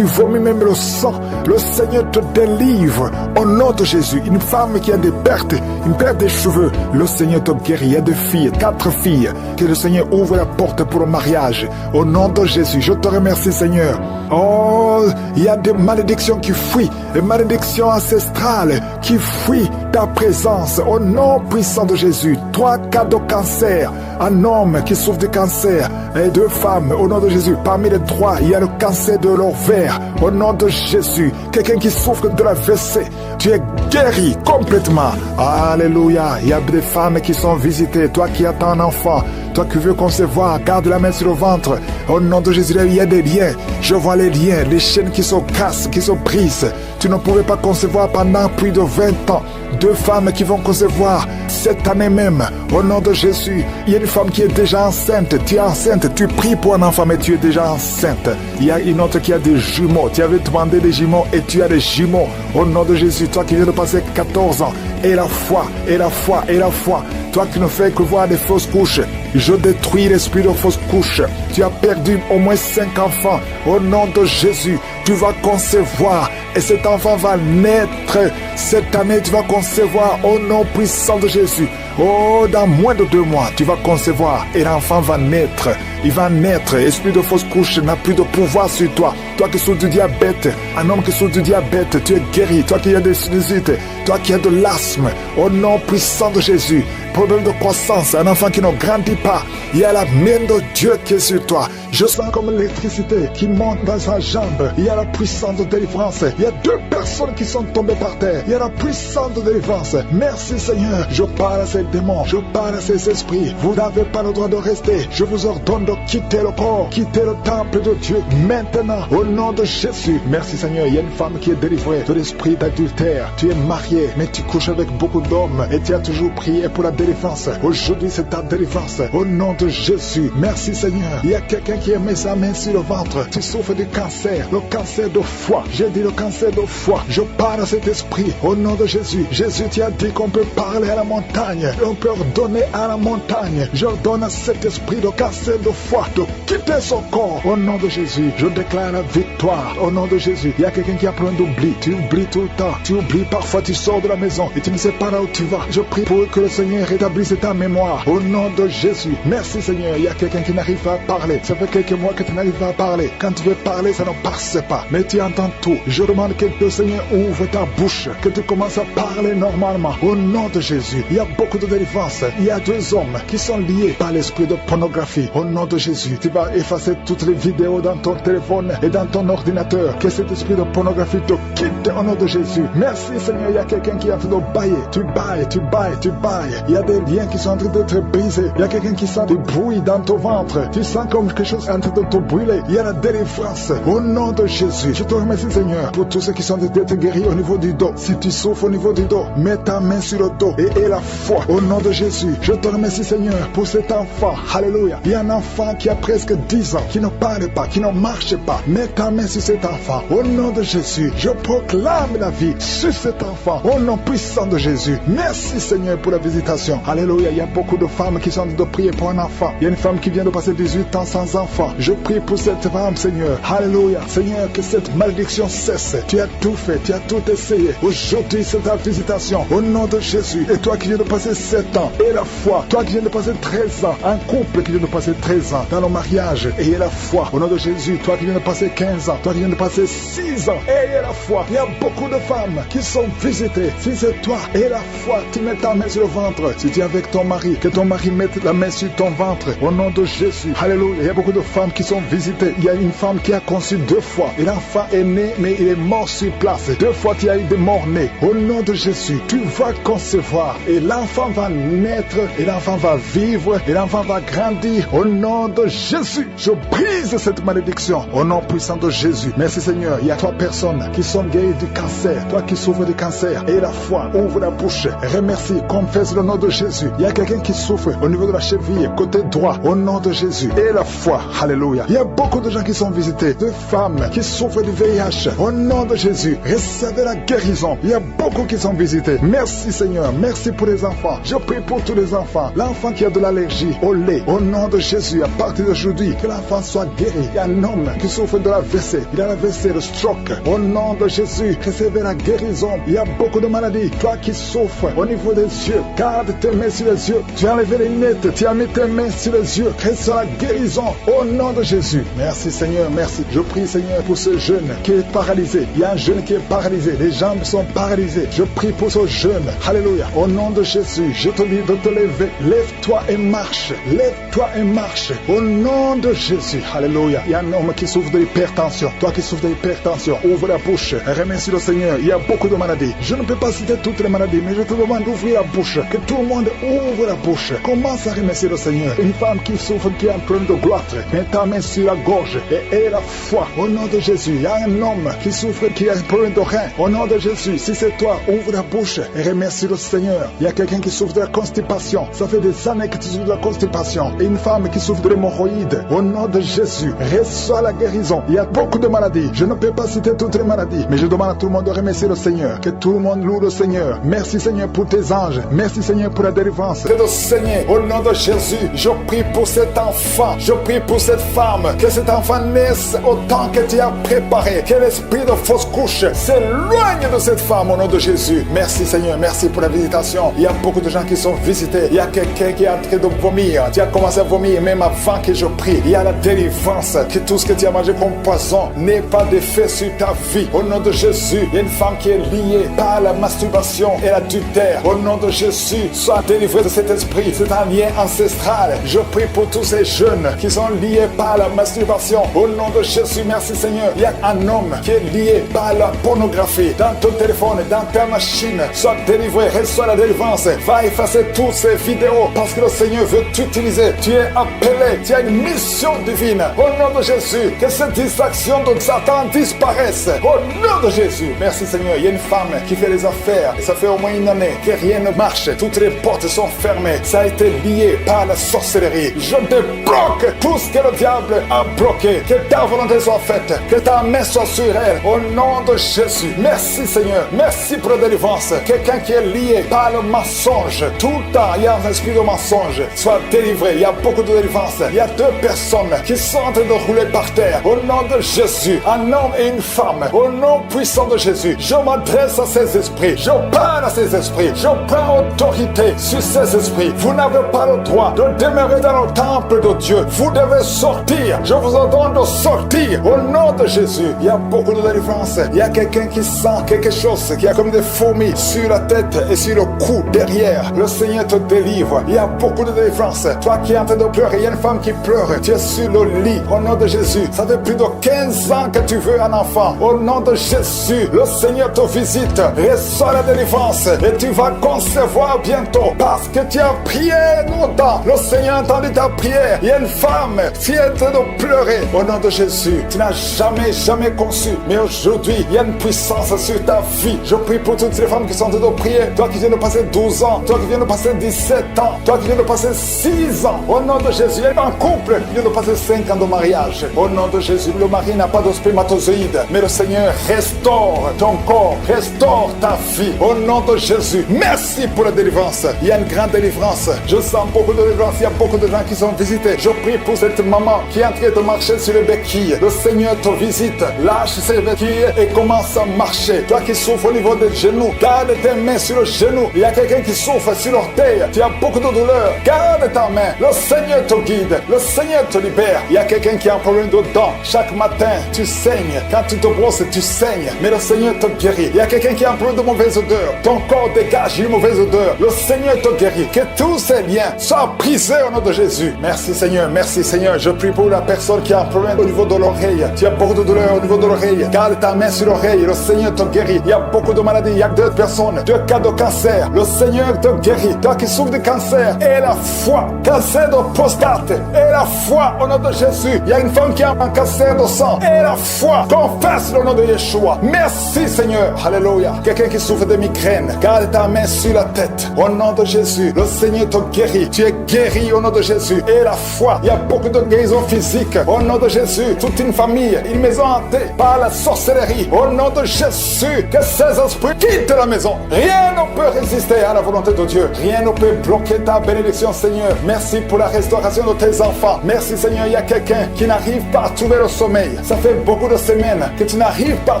vomis même le sang. Le Seigneur te délivre au nom de Jésus. Une femme qui a des pertes, une perte des cheveux, le Seigneur te guérit. Il y a des filles, 4 filles, que le Seigneur ouvre la porte pour le mariage. Au nom de Jésus, je te remercie Seigneur. Oh, il y a des malédictions qui fuient, des malédictions ancestrales qui fuient ta présence. Au nom puissant de Jésus, 3 cas de cancer, un homme qui souffre de cancer et 2 femmes. Au nom de Jésus, parmi les 3, il y a le cancer de l'ovaire. Au nom de Jésus, quelqu'un qui souffre de la WC, tu es guéri complètement. Alléluia. Il y a des femmes qui sont visitées. Toi qui attends un enfant, toi qui veux concevoir, garde la main sur le ventre. Au nom de Jésus, il y a des liens. Je vois les liens, les chaînes qui se cassent, qui se brisent. Tu ne pouvais pas concevoir pendant plus de 20 ans. 2 femmes qui vont concevoir cette année même. Au nom de Jésus, il y a une femme qui est déjà enceinte. Tu es enceinte, tu pries pour un enfant, mais tu es déjà enceinte. Il y a une autre qui a des jumeaux. Tu avais demandé des jumeaux et tu as des jumeaux. Au nom de Jésus, toi qui viens de passer 14 ans, et la foi, et la foi, et la foi. Toi qui ne fais que voir des fausses couches, je détruis l'esprit de fausses couches. Tu as perdu au moins 5 enfants. Au nom de Jésus, tu vas concevoir et cet enfant va naître. Cette année, tu vas concevoir au nom puissant de Jésus. Oh, dans moins de 2 mois, tu vas concevoir et l'enfant va naître. Il va naître. Esprit de fausse couche n'a plus de pouvoir sur toi. Toi qui souffres du diabète, un homme qui souffre du diabète, tu es guéri. Toi qui as des sinusites, toi qui as de l'asthme, au nom puissant de Jésus. Problème de croissance, un enfant qui ne grandit pas. Il y a la main de Dieu qui est sur toi. Je sens comme l'électricité qui monte dans sa jambe. Il y a la puissance de délivrance. Il y a 2 personnes qui sont tombées par terre. Il y a la puissance de délivrance. Merci Seigneur. Je parle à ces démons. Je parle à ces esprits. Vous n'avez pas le droit de rester. Je vous ordonne de quitter le corps. Quitter le temple de Dieu. Maintenant, au nom de Jésus. Merci Seigneur. Il y a une femme qui est délivrée de l'esprit d'adultère. Tu es marié, mais tu couches avec beaucoup d'hommes. Et tu as toujours prié pour la délivrance. Aujourd'hui, c'est ta délivrance. Au nom de Jésus. Merci Seigneur. Il y a quelqu'un qui a mis sa main sur le ventre. Tu souffres du cancer. Le cancer de foie. J'ai dit le cancer de foie. Je parle à cet esprit. Au nom de Jésus. Jésus, tu as dit qu'on peut parler à la montagne. On peut ordonner à la montagne. J'ordonne à cet esprit de cancer de foie de quitter son corps. Au nom de Jésus. Je déclare la victoire. Au nom de Jésus. Il y a quelqu'un qui a plein d'oubli. Tu oublies tout le temps. Tu oublies parfois. Tu sors de la maison et tu ne sais pas là où tu vas. Je prie pour que le Seigneur rétablisse ta mémoire. Au nom de Jésus. Merci Seigneur. Il y a quelqu'un qui n'arrive pas à parler. Ça fait quelques mois que tu n'arrives pas à parler. Quand tu veux parler, ça ne passe pas. Mais tu entends tout. Je demande que le Seigneur ouvre ta bouche. Que tu commences à parler normalement. Au nom de Jésus. Il y a beaucoup de délivrance. Il y a 2 hommes qui sont liés par l'esprit de pornographie. Au nom de Jésus. Tu vas effacer toutes les vidéos dans ton téléphone et dans ton ordinateur. Que cet esprit de pornographie te quitte au nom de Jésus. Merci Seigneur. Il y a quelqu'un qui est en train de bailler. Tu bailles, tu bailles, tu bailles. Il y a des liens qui sont en train de te briser. Il y a quelqu'un qui sent du bruit dans ton ventre. Tu sens comme quelque chose est en train de te brûler. Il y a la délivrance. Au nom de Jésus. Je te remercie Seigneur pour tous ceux qui sont d'être guéris au niveau du dos. Si tu souffres au niveau du dos, mets ta main sur le dos et la foi. Au nom de Jésus. Je te remercie Seigneur pour cet enfant. Alléluia. Il y a un enfant qui a presque 10 ans, qui ne parle pas, qui ne marche pas. Mets ta main sur cet enfant. Au nom de Jésus. Je proclame la vie sur cet enfant. Au nom puissant de Jésus. Merci Seigneur pour la visitation. Alléluia. Il y a beaucoup de femmes qui sont en train de prier pour un enfant. Il y a une femme qui vient de passer 18 ans sans enfant. Je prie pour cette femme, Seigneur. Alléluia. Seigneur, que cette malédiction cesse. Tu as tout fait, tu as tout essayé. Aujourd'hui, c'est ta visitation. Au nom de Jésus. Et toi qui viens de passer 7 ans, et la foi. Toi qui viens de passer 13 ans. Un couple qui vient de passer 13 ans dans le mariage, ayez la foi. Au nom de Jésus. Toi qui viens de passer 15 ans. Toi qui viens de passer 6 ans, ayez la foi. Il y a beaucoup de femmes qui sont visitées. Si c'est toi, ayez la foi. Tu mets ta main sur le ventre. Si tu es avec ton mari, que ton mari mette la main sur ton ventre. Au nom de Jésus. Alléluia. Il y a beaucoup de femmes qui sont visitées. Il y a une femme qui a conçu 2 fois. Et l'enfant est né, mais il est mort sur place. 2 fois, tu as eu des morts-nés. Au nom de Jésus, tu vas concevoir. Et l'enfant va naître. Et l'enfant va vivre. Et l'enfant va grandir. Au nom de Jésus, je brise cette malédiction. Au nom puissant de Jésus. Merci Seigneur. Il y a 3 personnes qui sont guéries du cancer. Toi qui souffres du cancer. Et la foi, ouvre la bouche. Remercie, confesse le nom de Jésus. Il y a quelqu'un qui souffre au niveau de la cheville, côté droit. Au nom de Jésus. Et la foi. Alléluia. Il y a beaucoup de gens qui sont visités. De femmes qui souffrent du VIH. Au nom de Jésus. Recevez la guérison. Il y a beaucoup qui sont visités. Merci Seigneur. Merci pour les enfants. Je prie pour tous les enfants. L'enfant qui a de l'allergie au lait. Au nom de Jésus. À partir d'aujourd'hui, que l'enfant soit guéri. Il y a un homme qui souffre de l'AVC. Il a l'AVC, le stroke. Au nom de Jésus. Recevez la guérison. Il y a beaucoup de maladies. Toi qui souffres au niveau des yeux. Garde tes mains sur les yeux. Tu as enlevé les lunettes. Tu as mis tes mains sur les yeux. Reçois la guérison. Au nom de Jésus. Merci Seigneur. Merci. Je prie Seigneur pour ce jeune qui est paralysé. Il y a un jeune qui est paralysé. Les jambes sont paralysées. Je prie pour ce jeune. Alléluia. Au nom de Jésus. Je te dis de te lever. Lève-toi et marche. Lève-toi et marche. Au nom de Jésus. Alléluia. Il y a un homme qui souffre de l'hypertension. Toi qui souffres de l'hypertension, ouvre la bouche. Remercie le Seigneur. Il y a beaucoup de maladies. Je ne peux pas citer toutes les maladies, mais je te demande d'ouvrir la bouche. Que tout le monde ouvre la bouche. Commence à remercier le Seigneur. Une femme qui souffre, qui a un problème de gloître. Mets ta main sur la gorge et aie la foi. Au nom de Jésus. Il y a un homme qui souffre, qui a un problème de rein. Au nom de Jésus. Si c'est toi, ouvre la bouche et remercie le Seigneur. Il y a quelqu'un qui souffre de la constipation. Ça fait des années que tu souffres de la constipation. Et une femme qui souffre de l'hémorroïde. Au nom de Jésus, reçois la guérison. Il y a beaucoup de maladies. Je ne peux pas citer toutes les maladies, mais je demande à tout le monde de remercier le Seigneur. Que tout le monde loue le Seigneur. Merci Seigneur pour tes anges. Merci Seigneur pour la délivrance. Que le Seigneur, au nom de Jésus, je prie pour cet enfant. Je prie pour cette femme. Que cet enfant naisse autant que tu as préparé. Que l'esprit de fausse couche s'éloigne de cette femme au nom de Jésus. Merci Seigneur. Merci pour la visitation. Il y a beaucoup de gens qui sont visités. Il y a quelqu'un qui est en train de vomir. Tu as commencé à vomir même avant que je prie. Il y a la délivrance. Que tout ce que tu as mangé comme poison n'ait pas d'effet sur ta vie. Au nom de Jésus, il y a une femme qui est liée par la masturbation et l'adultère. Au nom de Jésus, sois délivré de cet esprit. C'est un lien ancestral. Je prie pour tous ces jeunes qui sont liés par la masturbation. Au nom de Jésus, merci Seigneur. Il y a un homme qui est lié par la pornographie. Dans ton téléphone, dans ta machine, sois délivré. Reçois la délivrance. Va effacer toutes ces vidéos parce que le Seigneur veut t'utiliser. Tu es appelé. Tu as une mission divine. Au nom de Jésus, que cette distraction de Satan disparaisse. Au nom de Jésus. Merci Seigneur. Il y a une femme qui fait les affaires. Et ça fait au moins une année que rien ne marche. Toutes les portes sont fermées. Ça a été lié par la sorcellerie. Je débloque tout ce que le diable a bloqué. Que ta volonté soit faite. Que ta main soit sur elle. Au nom de Jésus. Merci Seigneur. Merci pour la délivrance. Quelqu'un qui est lié par le mensonge. Tout le temps, il y a un esprit de mensonge. Sois délivré. Il y a beaucoup de délivrance. Il y a 2 personnes qui sont en train de rouler par terre. Au nom de Jésus. Un homme et une femme. Au nom puissant de Jésus. Je m'adresse à ces esprits. Je parle à ces esprits. Je prends autorité sur ces esprits. Vous n'avez pas le droit de demeurer dans le temple de Dieu. Vous devez sortir. Je vous ordonne de sortir. Au nom de Jésus. Il y a beaucoup de délivrance. Il y a quelqu'un qui sent quelque chose qui a comme des fourmis sur la tête et sur le cou derrière. Le Seigneur te délivre. Il y a beaucoup de délivrance. Toi qui es en train de pleurer, il y a une femme qui pleure. Tu es sur le lit. Au nom de Jésus. Ça fait plus de 15 ans que tu veux un enfant. Au nom de Jésus, le Seigneur te visite. Reçois la délivrance et tu vas concevoir bientôt parce que tu as prié longtemps. Le Seigneur a entendu ta prière. Il y a une femme qui est en train de pleurer. Au nom de Jésus, tu n'as jamais conçu. Mais aujourd'hui, il y a une puissance sur ta vie. Je prie pour toutes les femmes qui sont en train de prier. Toi qui viens de passer 12 ans. Toi qui viens de passer 17 ans. Toi qui viens de passer 6 ans. Au nom de Jésus, il y a un couple qui vient de passer 5 ans de mariage. Au nom de Jésus, le mari n'a pas de spermatozoïde. Mais le Seigneur restaure ton corps. Restaure ta vie. Au nom de Jésus. Merci pour la délivrance. Il y a une grande délivrance. Je sens beaucoup de délivrance. Il y a beaucoup de gens qui sont visités. Je prie pour cette maman qui est en train de marcher sur les béquilles. Le Seigneur te visite. Lâche ses béquilles et commence à marcher. Toi qui souffres au niveau des genoux, garde tes mains sur le genou. Il y a quelqu'un qui souffre sur l'orteil. Tu as beaucoup de douleur. Garde ta main. Le Seigneur te guide. Le Seigneur te libère. Il y a quelqu'un qui a un problème de dents. Chaque matin, tu saignes. Quand tu te brosses, tu saignes. Mais le Seigneur te guérit. Il y a quelqu'un qui a un problème de mauvaise odeur. Ton corps dégage une mauvaise odeur. Le Seigneur te guérit. Que tous ces liens soient brisés au nom de Jésus. Merci Seigneur. Merci Seigneur. Je prie pour la personne qui a un problème au niveau de l'oreille. Tu as beaucoup de douleur au niveau de l'oreille. Garde ta main sur l'oreille. Le Seigneur te guérit. Il y a beaucoup de maladies. Il y a deux personnes. Deux cas de cancer. Le Seigneur te guérit. Toi qui souffres de cancer. Et la foi. Cancer de prostate. Et la foi au nom de Jésus. Il y a une femme qui a un cancer de sang. Et la foi. Confesse le nom de Yeshua. Merci Seigneur. Alléluia. Quelqu'un qui souffre de migraine. Garde ta main sur la tête. Au nom de Jésus. Le Seigneur te guérit. Tu es guéri au nom de Jésus. Et la foi. Il y a beaucoup de guérisons physiques. Au nom de Jésus. Toute une famille. Une maison hantée par la sorcellerie. Au nom de Jésus. Que ces esprits quittent la maison. Rien ne peut résister à la volonté de Dieu. Rien ne peut bloquer ta bénédiction, Seigneur. Merci pour la restauration de tes enfants. Merci, Seigneur. Il y a quelqu'un qui n'arrive pas à trouver le sommeil. Ça fait beaucoup de semaines que tu n'arrives pas à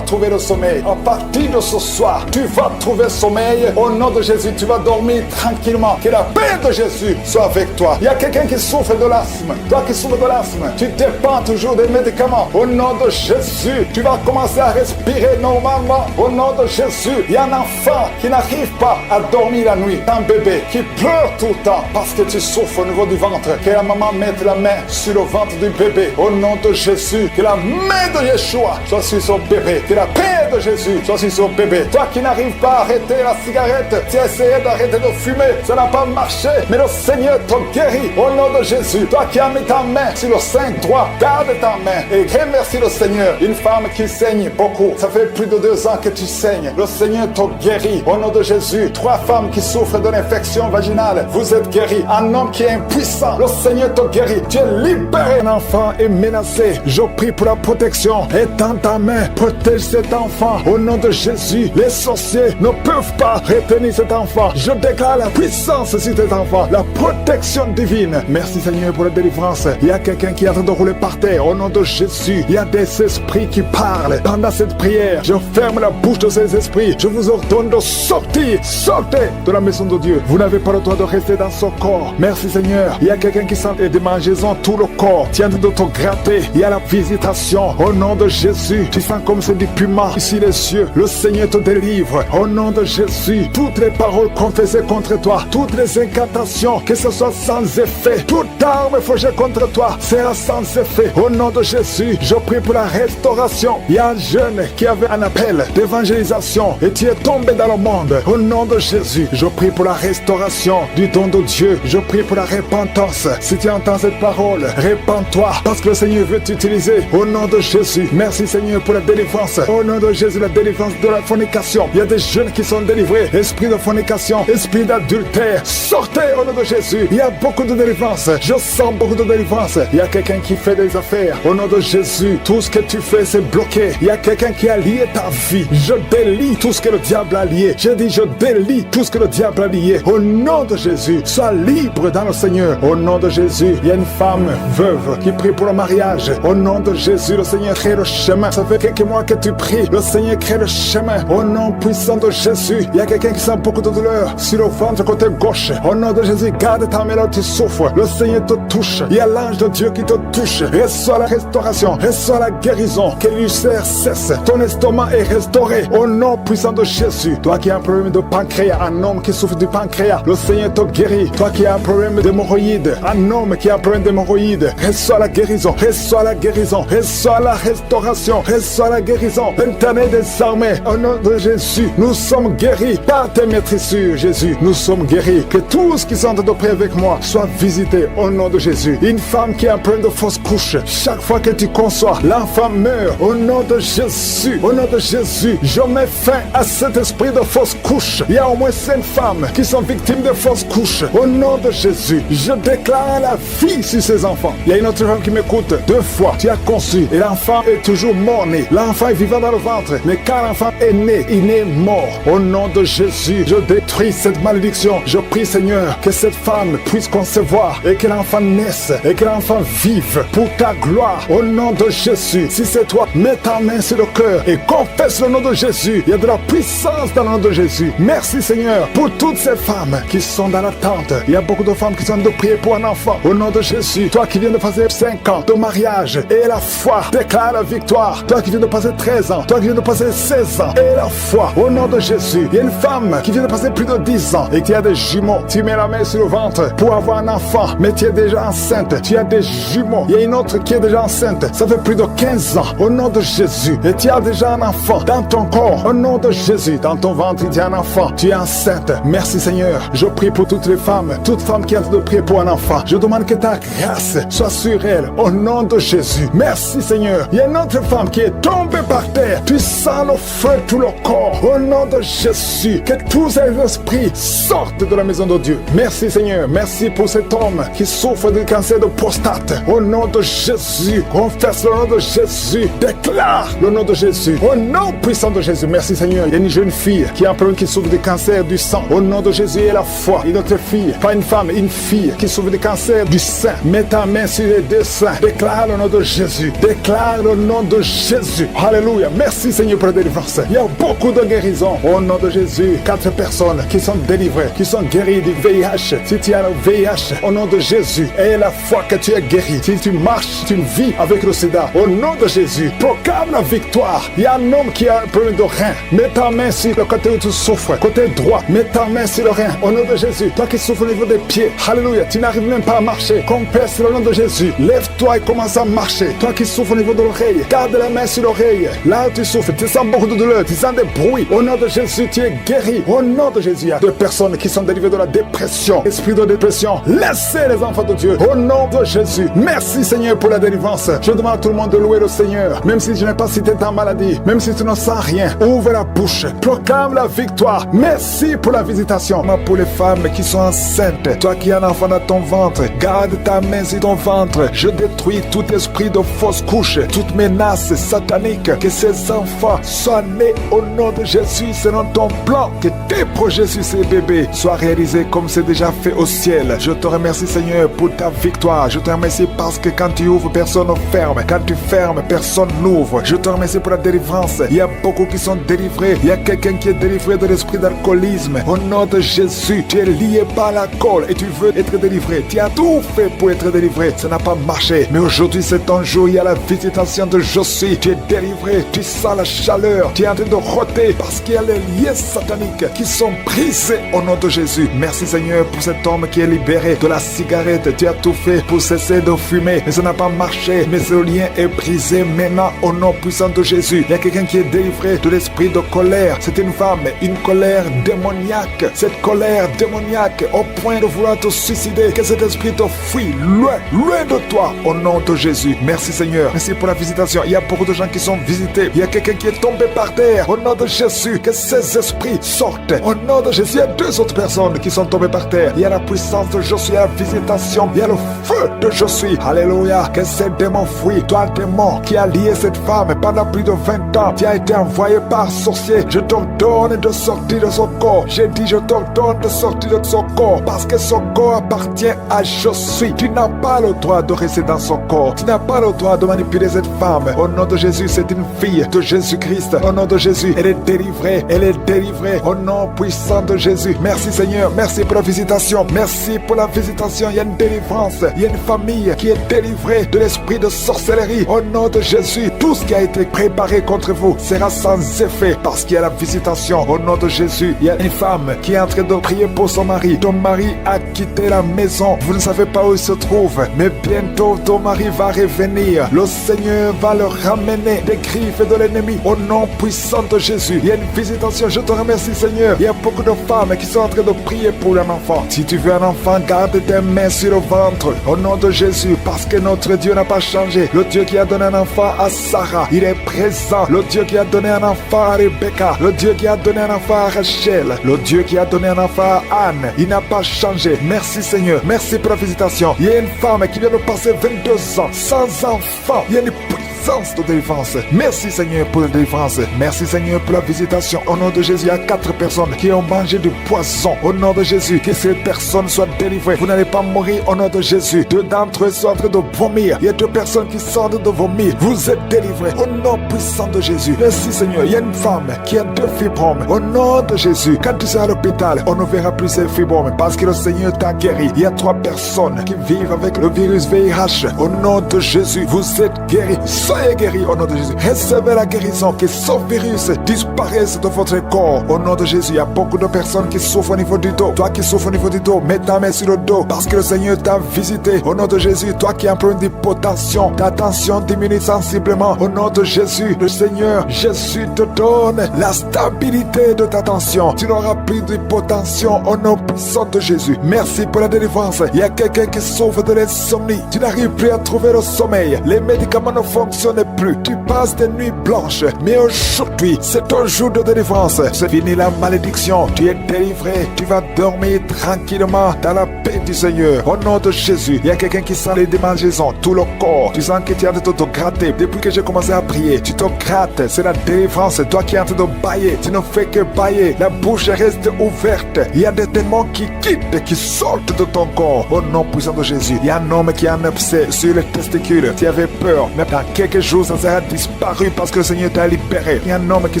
trouver le sommeil. À partir de ce soir, tu vas trouver le sommeil. Au nom de Jésus, tu vas dormir tranquillement. Que la paix de Jésus soit avec toi. Il y a quelqu'un qui souffre de l'asthme. Toi qui souffres de l'asthme, tu dépends toujours des médicaments. Au nom de Jésus, tu vas commencer à respirer normalement. Au nom de Jésus, il y a un enfant qui n'arrive pas à dormir la nuit. Un bébé qui pleure tout le temps parce que tu souffres au niveau du ventre. Que la maman mette la main sur le ventre du bébé. Au nom de Jésus, que la main de Yeshua soit sur son bébé. Que la paix de Jésus soit sur son bébé. Toi qui n'arrives pas à arrêter la cigarette, tu as essayé d'arrêter de fumer, ça n'a pas marché. Mais le Seigneur te guérit. Au nom de Jésus, toi qui as mis ta main sur le sein droit, garde ta main et remercie le Seigneur. Une femme qui saigne beaucoup, ça fait plus de 2 ans que tu saignes. Le Seigneur te guérit. Au nom de Jésus, 3 femmes qui souffrent d'une infection vaginale, vous êtes guéris. Un homme qui est impuissant, le Seigneur te guérit. Tu es libéré. Un enfant est menacé. Je prie pour la protection. Étends ta main, protège cet enfant. Au nom de Jésus, les sorciers ne peuvent pas retenir cet enfant. Je déclare la puissance sur cet enfant, la protection divine. Merci Seigneur pour la délivrance. Il y a quelqu'un qui est en train de rouler par terre. Au nom de Jésus, il y a des esprits qui parlent. Pendant cette prière, je ferme la bouche de ces esprits. Je vous ordonne de sortir. Sortez de la maison de Dieu. Vous n'avez pas le droit de rester dans son corps. Merci Seigneur. Il y a quelqu'un qui sent des démangeaisons tout le corps. Tiens de te gratter. Il y a la visitation. Au nom de Jésus, tu sens comme c'est du piment ici les yeux. Le Seigneur te délivre. Au nom de Jésus, toutes les paroles confessées contre toi, toutes les incantations, que ce soit sans effet, toute arme forgée contre toi sera sans effet. Au nom de Jésus, je prie pour la restauration. Il y a un jeune qui avait un appel d'évangélisation et tu es tombé dans le monde. Au nom de Jésus, je prie pour la restauration du don de Dieu. Je prie pour la repentance. Si tu entends cette parole, répands-toi parce que le Seigneur veut t'utiliser. Au nom de Jésus, merci Seigneur pour la délivrance. Au nom de Jésus, la délivrance de la fornication. Il y a des jeunes qui sont délivrés. Esprit de fornication, esprit d'adultère, sortez au nom de Jésus. Il y a beaucoup de délivrance. Je sens beaucoup de délivrance. Il y a quelqu'un qui fait des affaires. Au nom de Jésus, tout ce que tu fais, c'est bloqué. Il y a quelqu'un qui a lié ta vie. Je délie tout ce que le diable a lié. Je dis, je délie tout ce que le diable a lié. Au nom de Jésus, sois libre dans le Seigneur. Au nom de Jésus, il y a une femme veuve qui prie pour le mariage. Au nom de Jésus, le Seigneur crée le chemin. Ça fait quelques mois que tu pries. Le Seigneur crée le chemin. Au nom puissant de Jésus, il y a quelqu'un qui sent beaucoup de douleur sur le ventre côté gauche. Au nom de Jésus, garde ta main là où tu souffres. Le Seigneur te touche. Il y a l'ange de Dieu qui te touche. Reçois la restauration. Reçois la guérison. Que l'ulcère cesse. Ton estomac est restauré. Au nom puissant de Jésus. Toi qui as un problème de pancréas, un homme qui souffre du pancréas, le Seigneur te guérit. Toi qui as un problème d'hémorroïdes, un homme qui a un problème d'hémorroïdes, reçois la guérison. Reçois la guérison. Reçois la restauration. Reçois la guérison. L'Éternel des armées, au nom de Jésus, nous sommes guéris par tes maîtrissures, Jésus. Nous sommes guéris. Que tous qui sont en train de prier avec moi soient visités au nom de Jésus. Une femme qui a un problème de fausse couche, chaque fois que tu conçois, l'enfant meurt. Au nom de Jésus, au nom de Jésus, je mets fin à cet esprit de fausse couche. Il y a au moins 5 femmes qui sont victimes de fausses couches. Au nom de Jésus, je déclare la vie sur ces enfants. Il y a une autre femme qui m'écoute. 2 fois, tu as conçu et l'enfant est toujours mort-né. L'enfant est vivant dans le ventre, mais quand l'enfant est né, il est mort. Au nom de Jésus, je détruis cette malédiction. Je prie, Seigneur, que cette femme puisse concevoir et que l'enfant naisse et que l'enfant vive pour ta gloire. Au nom de Jésus, Jésus. Si c'est toi, mets ta main sur le cœur et confesse le nom de Jésus. Il y a de la puissance dans le nom de Jésus. Merci Seigneur pour toutes ces femmes qui sont dans l'attente. Il y a beaucoup de femmes qui sont en train de prier pour un enfant. Au nom de Jésus, toi qui viens de passer 5 ans de mariage et la foi déclare la victoire. Toi qui viens de passer 13 ans, toi qui viens de passer 16 ans et la foi. Au nom de Jésus, il y a une femme qui vient de passer plus de 10 ans et qui a des jumeaux. Tu mets la main sur le ventre pour avoir un enfant, mais tu es déjà enceinte. Tu as des jumeaux. Il y a une autre qui est déjà enceinte. Ça fait plus de 15 ans. Au nom de Jésus. Et tu as déjà un enfant dans ton corps. Au nom de Jésus. Dans ton ventre, tu as un enfant. Tu es enceinte. Merci Seigneur. Je prie pour toutes les femmes. Toutes femmes qui ont de prier pour un enfant. Je demande que ta grâce soit sur elles. Au nom de Jésus. Merci Seigneur. Il y a une autre femme qui est tombée par terre. Tu sens le feu tout le corps. Au nom de Jésus. Que tous ces esprits sortent de la maison de Dieu. Merci Seigneur. Merci pour cet homme qui souffre de cancer de prostate. Au nom de Jésus. Confesse le nom de Jésus. Déclare le nom de Jésus. Au nom puissant de Jésus. Merci Seigneur. Il y a une jeune fille qui a un problème qui souffre de cancer du sang. Au nom de Jésus et la foi. Une autre fille, pas une femme, une fille qui souffre de cancer du sein. Mets ta main sur les deux seins. Déclare le nom de Jésus. Déclare le nom de Jésus. Alléluia. Merci Seigneur pour la délivrance. Il y a beaucoup de guérisons. Au nom de Jésus. 4 personnes qui sont délivrées, qui sont guéries du VIH. Si tu as le VIH, au nom de Jésus, et la foi que tu es guéri. Si tu marches, tu vis avec le sida, au nom de Jésus, proclame la victoire. Il y a un homme qui a un problème de rein. Mets ta main sur le côté où tu souffres, côté droit. Mets ta main sur le rein, au nom de Jésus. Toi qui souffres au niveau des pieds, alléluia, tu n'arrives même pas à marcher. Confesse le nom de Jésus. Lève-toi et commence à marcher. Toi qui souffres au niveau de l'oreille, garde la main sur l'oreille. Là où tu souffres, tu sens beaucoup de douleur, tu sens des bruits. Au nom de Jésus, tu es guéri. Au nom de Jésus, il y a 2 personnes qui sont délivrées de la dépression. Esprit de dépression, laissez les enfants de Dieu. Au nom de Jésus. Merci Seigneur pour la délivrance. Je demande à tout le monde de louer le Seigneur. Même si je n'ai pas cité ta maladie, même si tu ne sens rien, ouvre la bouche. Proclame la victoire. Merci pour la visitation. Pour les femmes qui sont enceintes, toi qui as un enfant dans ton ventre, garde ta main sur ton ventre. Je détruis tout esprit de fausse couche, toute menace satanique. Que ces enfants soient nés au nom de Jésus selon ton plan. Que tes projets sur ces bébés soient réalisés comme c'est déjà fait au ciel. Je te remercie Seigneur pour ta victoire. Je te remercie parce que quand tu ouvres, personne ne ferme. Quand tu fermes, personne n'ouvre. Je te remercie pour la délivrance. Il y a beaucoup qui sont délivrés. Il y a quelqu'un qui est délivré de l'esprit d'alcoolisme. Au nom de Jésus, tu es lié par l'alcool et tu veux être délivré. Tu as tout fait pour être délivré. Ça n'a pas marché. Mais aujourd'hui, c'est ton jour. Il y a la visitation de Josué. Tu es délivré. Tu sens la chaleur. Tu es en train de roter parce qu'il y a les liens sataniques qui sont brisés au nom de Jésus. Merci Seigneur pour cet homme qui est libéré de la cigarette. Tu as tout fait pour cesser de fumer. Mais ça n'a pas marché. Mais ce lien est brisé maintenant au nom puissant de Jésus. Il y a quelqu'un qui est délivré de l'esprit de colère. C'est une femme, une colère démoniaque. Cette colère démoniaque au point de vouloir te suicider. Que cet esprit te fuit loin, loin de toi au nom de Jésus. Merci Seigneur. Merci pour la visitation. Il y a beaucoup de gens qui sont visités. Il y a quelqu'un qui est tombé par terre au nom de Jésus. Que ces esprits sortent au nom de Jésus. Il y a 2 autres personnes qui sont tombées par terre. Il y a la puissance de Josué, la visitation. Il y a le feu de Josué. Alléluia. Que ces démons fuient. Toi, démon qui a lié cette femme pendant plus de 20 ans. Tu as été envoyé par sorcier. Je t'ordonne de sortir de son corps. J'ai dit, je t'ordonne de sortir de son corps. Parce que son corps appartient à Josué. Tu n'as pas le droit de rester dans son corps. Tu n'as pas le droit de manipuler cette femme. Au nom de Jésus, c'est une fille de Jésus-Christ. Au nom de Jésus, elle est délivrée. Elle est délivrée. Au nom puissant de Jésus. Merci Seigneur. Merci pour la visitation. Merci pour la visitation. Il y a une délivrance. Il y a une famille qui est délivrée de l'esprit de sorcellerie. Au nom de Jésus, tout ce qui a été préparé contre vous sera sans effet parce qu'il y a la visitation. Au nom de Jésus, il y a une femme qui est en train de prier pour son mari. Ton mari a quitté la maison. Vous ne savez pas où il se trouve, mais bientôt ton mari va revenir. Le Seigneur va le ramener des griffes de l'ennemi. Au nom puissant de Jésus, il y a une visitation. Je te remercie Seigneur. Il y a beaucoup de femmes qui sont en train de prier pour un enfant. Si tu veux un enfant, garde tes mains sur le ventre. Au nom de Jésus, parce que notre Dieu n'a pas changé. Le Dieu qui a donné un enfant à Sarah, il est présent. Le Dieu qui a donné un enfant à Rebecca, le Dieu qui a donné un enfant à Rachel, le Dieu qui a donné un enfant à Anne, il n'a pas changé. Merci Seigneur, merci pour la visitation. Il y a une femme qui vient de passer 22 ans sans enfant. Il y a une puissance puissance de délivrance. Merci Seigneur pour la délivrance. Merci Seigneur pour la visitation. Au nom de Jésus, il y a 4 personnes qui ont mangé du poison. Au nom de Jésus, que ces personnes soient délivrées. Vous n'allez pas mourir au nom de Jésus. 2 d'entre eux sont en train de vomir. Il y a 2 personnes qui sortent de vomir. Vous êtes délivrés au nom puissant de Jésus. Merci Seigneur. Il y a une femme qui a 2 fibromes. Au nom de Jésus, quand tu seras à l'hôpital, on ne verra plus ces fibromes parce que le Seigneur t'a guéri. Il y a 3 personnes qui vivent avec le virus VIH. Au nom de Jésus, vous êtes guéris. Soyez guéris au nom de Jésus. Recevez la guérison, que ce virus disparaisse de votre corps. Au nom de Jésus, il y a beaucoup de personnes qui souffrent au niveau du dos. Toi qui souffres au niveau du dos, mets ta main sur le dos parce que le Seigneur t'a visité. Au nom de Jésus, toi qui as un problème d'hypotension, ta tension diminue sensiblement. Au nom de Jésus, le Seigneur Jésus te donne la stabilité de ta tension. Tu n'auras plus d'hypotension au nom puissant de Jésus. Merci pour la délivrance. Il y a quelqu'un qui souffre de l'insomnie. Tu n'arrives plus à trouver le sommeil. Les médicaments ne fonctionnent plus. Tu passes des nuits blanches. Mais aujourd'hui, c'est ton jour de délivrance. C'est fini la malédiction. Tu es délivré. Tu vas dormir tranquillement dans la paix du Seigneur. Au nom de Jésus, il y a quelqu'un qui sent les démangeaisons, tout le corps. Tu sens que tu es en train de te gratter. Depuis que j'ai commencé à prier, tu te grattes. C'est la délivrance. Toi qui es en train de bailler, tu ne fais que bailler. La bouche reste ouverte. Il y a des démons qui quittent, qui sortent de ton corps. Au nom puissant de Jésus, il y a un homme qui a un abcès sur les testicules. Tu avais peur, mais dans quelques jours, ça sera disparu parce que le Seigneur t'a libéré. Il y a un homme qui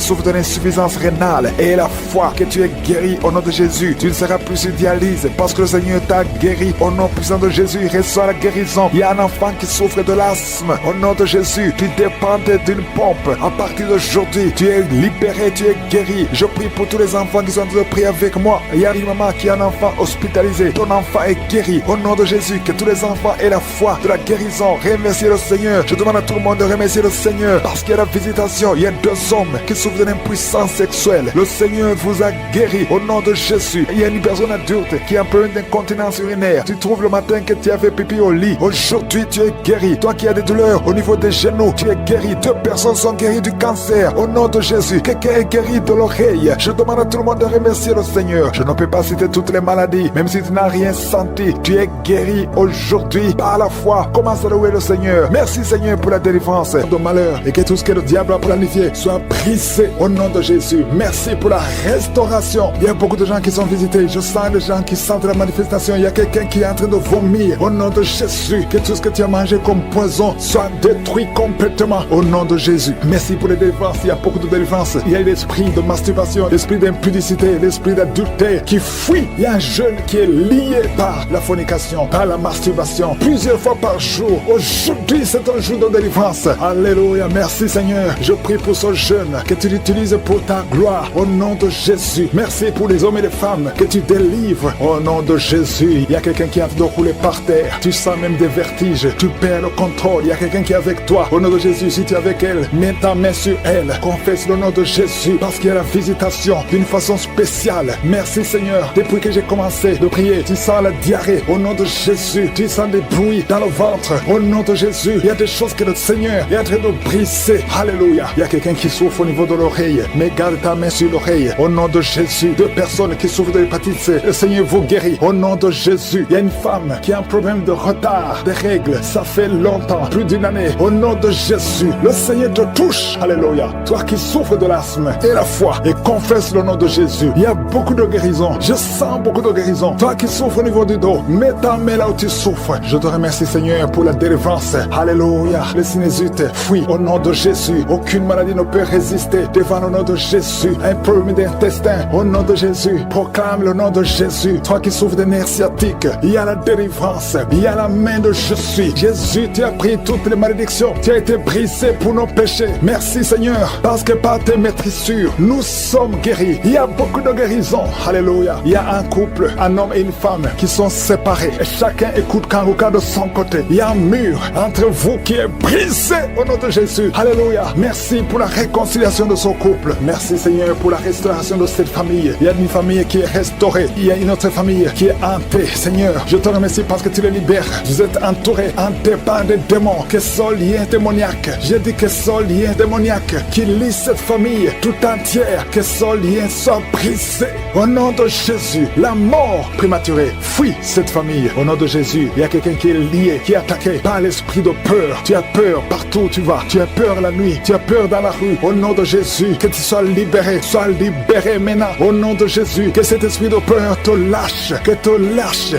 souffre de l'insuffisance rénale et la foi que tu es guéri au nom de Jésus. Tu ne seras plus sur dialyse parce que le Seigneur t'a guéri. Au nom puissant de Jésus, reçois la guérison. Il y a un enfant qui souffre de l'asthme. Au nom de Jésus, tu dépendais d'une pompe. À partir d'aujourd'hui, tu es libéré, tu es guéri. Je prie pour tous les enfants qui sont en train de prier avec moi. Il y a une maman qui a un enfant hospitalisé. Ton enfant est guéri. Au nom de Jésus, que tous les enfants aient la foi de la guérison. Remerciez le Seigneur. Je demande à tout le monde de remercier le Seigneur parce qu'il y a la visitation. Il y a 2 hommes qui souffrent de l'impuissance sexuelle. Le Seigneur vous a guéri au nom de Jésus. Il y a une personne adulte qui a un problème d'incontinence urinaire. Tu trouves le matin que tu avais pipi au lit. Aujourd'hui, tu es guéri. Toi qui as des douleurs au niveau des genoux, tu es guéri. 2 personnes sont guéries du cancer. Au nom de Jésus, quelqu'un est guéri de l'oreille. Je demande à tout le monde de remercier le Seigneur. Je ne peux pas citer toutes les maladies, même si tu n'as rien senti. Tu es guéri aujourd'hui par la foi. Commence à louer le Seigneur. Merci Seigneur pour la délivrance de malheur et que tout ce que le diable a planifié soit brisé au nom de Jésus. Merci pour la restauration. Il y a beaucoup de gens qui sont visités. Je sens les gens qui sentent la manifestation. Il y a quelqu'un qui est en train de vomir au nom de Jésus. Que tout ce que tu as mangé comme poison soit détruit complètement au nom de Jésus. Merci pour les délivrances. Il y a beaucoup de délivrances. Il y a l'esprit de masturbation, l'esprit d'impudicité, l'esprit d'adultère qui fuit. Il y a un jeune qui est lié par la fornication, par la masturbation, plusieurs fois par jour. Aujourd'hui, c'est un jour de délivrance. Alléluia. Merci Seigneur. Je prie pour ce jeune que tu l'utilises pour ta gloire au nom de Jésus. Merci pour les hommes et les femmes que tu délivres au nom de Jésus. Il y a quelqu'un qui est en train de rouler par terre. Tu sens même des vertiges. Tu perds le contrôle. Il y a quelqu'un qui est avec toi. Au nom de Jésus, si tu es avec elle, mets ta main sur elle. Confesse le nom de Jésus parce qu'il y a la visitation d'une façon spéciale. Merci Seigneur. Depuis que j'ai commencé de prier, tu sens la diarrhée. Au nom de Jésus, tu sens des bruits dans le ventre. Au nom de Jésus, il y a des choses que le Seigneur est en train de briser. Alléluia. Il y a quelqu'un qui souffre au niveau de l'oreille. Mais garde ta main sur l'oreille. Au nom de Jésus, 2 personnes qui souffrent de l'hépatite C. Le Seigneur vous guérit. Au nom de Jésus, il y a une femme qui a un problème de retard des règles. Ça fait longtemps, plus d'1 année. Au nom de Jésus, le Seigneur te touche. Alléluia. Toi qui souffres de l'asthme et la foi et confesse le nom de Jésus. Il y a beaucoup de guérison. Je sens beaucoup de guérison. Toi qui souffres au niveau du dos, mets ta main là où tu souffres. Je te remercie Seigneur pour la délivrance. Alléluia. Les sinusite fuient au nom de Jésus. Aucune maladie ne peut résister devant le nom de Jésus. Un problème d'intestin au nom de Jésus. Proclame le nom de Jésus. Toi qui souffres des nerfs sciatiques, il y a la délivrance. Il y a la main de Jésus. Jésus, tu as pris toutes les malédictions. Tu as été brisé pour nos péchés. Merci Seigneur, parce que par tes maîtrissures, nous sommes guéris. Il y a beaucoup de guérisons. Alléluia. Il y a un couple, un homme et une femme qui sont séparés. Et chacun écoute Kanguka de son côté. Il y a un mur entre vous qui est brisé au nom de Jésus. Alléluia. Merci pour la réconciliation de ce couple. Merci Seigneur pour la restauration de cette famille. Il y a une famille qui est restaurée. Il y a une autre famille qui est hantée. Seigneur, je te remercie parce que tu les libères. Vous êtes entourés, hantés par des démons qui sont liés démoniaques. J'ai dit que sont liés démoniaques qui lient cette famille tout entière. Que ce lien soit brisé au nom de Jésus. La mort prématurée fuit cette famille au nom de Jésus. Il y a quelqu'un qui est lié, qui est attaqué par l'esprit de peur. Tu as peur partout où tu vas. Tu as peur la nuit, tu as peur dans la rue. Au nom de Jésus, que tu sois libéré maintenant. Au nom de Jésus, que cet esprit de peur te lâche,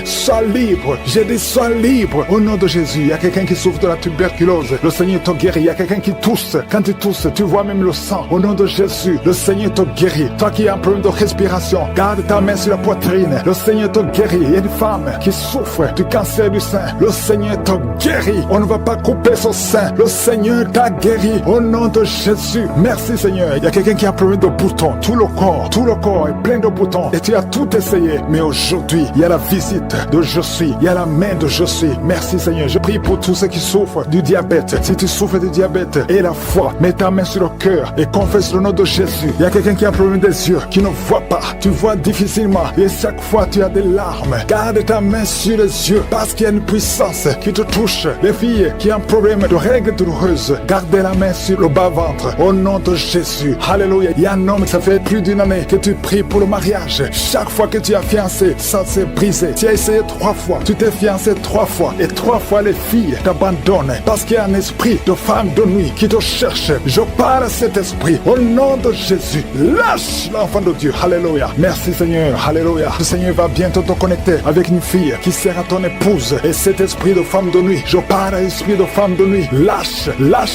sois libre. J'ai dit sois libre. Au nom de Jésus, il y a quelqu'un qui souffre de la tuberculose. Le Seigneur te guérit. Il y a quelqu'un qui tousse. Quand tu tousses, tu vois même le sang. Au nom de Jésus, le Seigneur te guérit. Toi qui as un problème de respiration, garde ta main sur la poitrine. Le Seigneur te guérit. Il y a une femme qui souffre du cancer du sein. Le Seigneur te guérit. On ne va pas couper son sein. Le Seigneur t'a guéri. Au nom de Jésus. Merci Seigneur. Il y a quelqu'un qui a un problème de boutons. Tout le corps est plein de boutons. Et tu as tout essayé. Mais aujourd'hui, il y a la visite de Je suis. Il y a la main de Je suis. Merci Seigneur. Je prie pour tous ceux qui souffrent du diabète. Si tu souffres du diabète et la foi, mets ta main sur le cœur et confesse le nom de Jésus. Il y a quelqu'un qui a un problème des yeux, qui ne voit pas. Tu vois difficilement et chaque fois tu as des larmes. Garde ta main sur les yeux parce qu'il y a une puissance qui te touche. Les filles qui ont un problème de règles douloureuses, gardez la main sur le bas-ventre. Au nom de Jésus. Alléluia. Il y a un homme, ça fait plus d'une année que tu pries pour le mariage. Chaque fois que tu as fiancé, ça s'est brisé. Tu as essayé 3 fois. Tu t'es fiancé 3 fois. Et 3 fois les filles t'abandonnent parce qu'il y a un esprit de femme de nuit qui te cherche. Je parle à cet esprit. Au nom de Jésus. Lâche l'enfant de Dieu. Alléluia. Merci Seigneur. Alléluia. Le Seigneur va bientôt te connecter avec une fille qui sera ton épouse. Et cet esprit de femme de nuit, je parle à l'esprit de femme de nuit. Lâche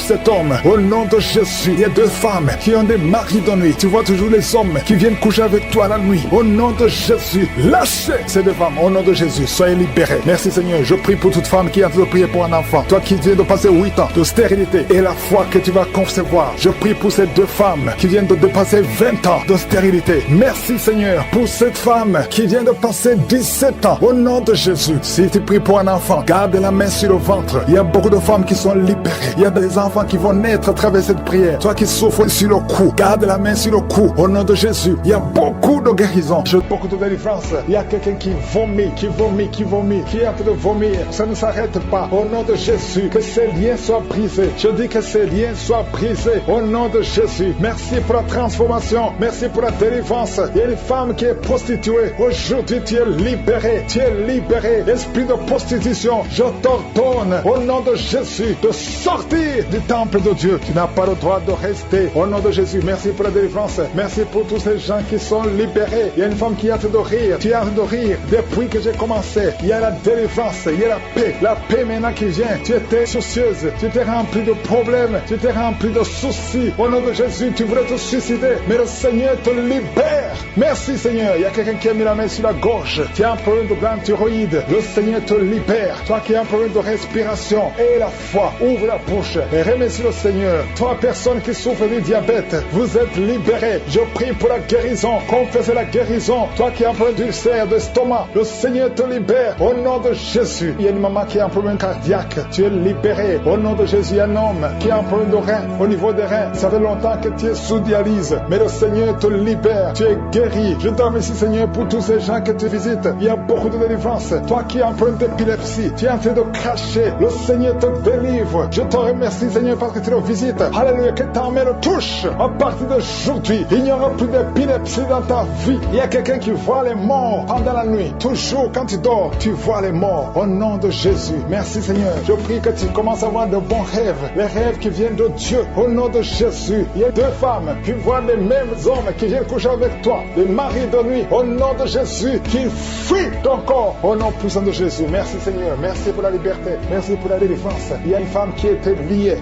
cet homme. Au nom de Jésus. Il y a 2 femmes qui ont des maris de nuit. Tu vois toujours les hommes qui viennent coucher avec toi la nuit. Au nom de Jésus. Lâchez ces 2 femmes. Au nom de Jésus. Soyez libérés. Merci Seigneur. Je prie pour toute femme qui a de prier pour un enfant. Toi qui viens de passer 8 ans de stérilité et la foi que tu vas concevoir. Je prie pour ces 2 femmes qui viennent de dépasser 20 ans de stérilité. Merci Seigneur pour cette femme qui vient de passer 17 ans. Au nom de Jésus. Si tu pries pour un enfant, garde la main sur le ventre. Il y a beaucoup de femmes qui sont libérées. Il y a des enfants qui vont naître à travers cette prière. Toi qui souffres sur le cou, garde la main sur le cou. Au nom de Jésus. Il y a beaucoup de guérison. Beaucoup de délivrance. Il y a quelqu'un qui vomit, qui est en train de vomir. Ça ne s'arrête pas. Au nom de Jésus, que ces liens soient brisés. Je dis que ces liens soient brisés. Au nom de Jésus. Merci pour la transformation. Merci pour la délivrance. Il y a une femme qui est prostituée. Aujourd'hui, tu es libéré. Tu es libéré. Esprit de prostitution, je t'ordonne au nom de Jésus de sortir du temple de Dieu. Tu n'as pas le droit de rester. Au nom de Jésus, merci pour la délivrance. Merci pour tous ces gens qui sont libérés. Il y a une femme qui est en train de rire. Tu es en train de rire depuis que j'ai commencé. Il y a la délivrance. Il y a la paix. La paix maintenant qui vient. Tu étais soucieuse. Tu étais rempli de problèmes. Tu étais rempli de soucis. Au nom de Jésus, tu voulais te suicider. Mais le Seigneur te libère. Merci Seigneur. Il y a quelqu'un qui a mis la main sur la gorge. Tu as un problème de glande thyroïde. Le Seigneur te libère. Toi qui as un problème de respiration. Et la foi. Ouvre la bouche. Et remercie le Seigneur. Toi, personne qui souffre du diabète. Vous êtes libéré. Je prie pour la guérison. Confessez la guérison. Toi qui as un problème d'ulcère, d'estomac. Le Seigneur te libère. Au nom de Jésus. Il y a une maman qui a un problème cardiaque. Tu es libéré. Au nom de Jésus. Il y a un homme qui a un problème de rein. Au niveau des reins. Ça fait longtemps que tu es sous dialyse. Mais le Seigneur te libère. Tu es guéri. Je te remercie Seigneur pour tous ces gens que tu visites. Il y a beaucoup de délivrance. Toi qui as un problème d'épilepsie. Tu es en train de cracher. Le Seigneur te délivre. Je te remercie Seigneur parce que tu le visites. Alléluia. Que ta main le touche. À partir d'aujourd'hui, il n'y aura plus d'épilepsie dans ta vie. Il y a quelqu'un qui voit les morts pendant la nuit. Toujours quand tu dors, tu vois les morts. Au nom de Jésus. Merci Seigneur. Je prie que tu commences à avoir de bons rêves. Les rêves qui viennent de Dieu. Au nom de Jésus. Il y a 2 femmes qui voient les mêmes hommes qui viennent coucher avec toi. Les maris de nuit. Au nom de Jésus. Qui fuient ton corps. Au nom puissant de Jésus. Merci Seigneur. Merci pour la liberté. Merci pour la délivrance. Il y a une femme qui était liée,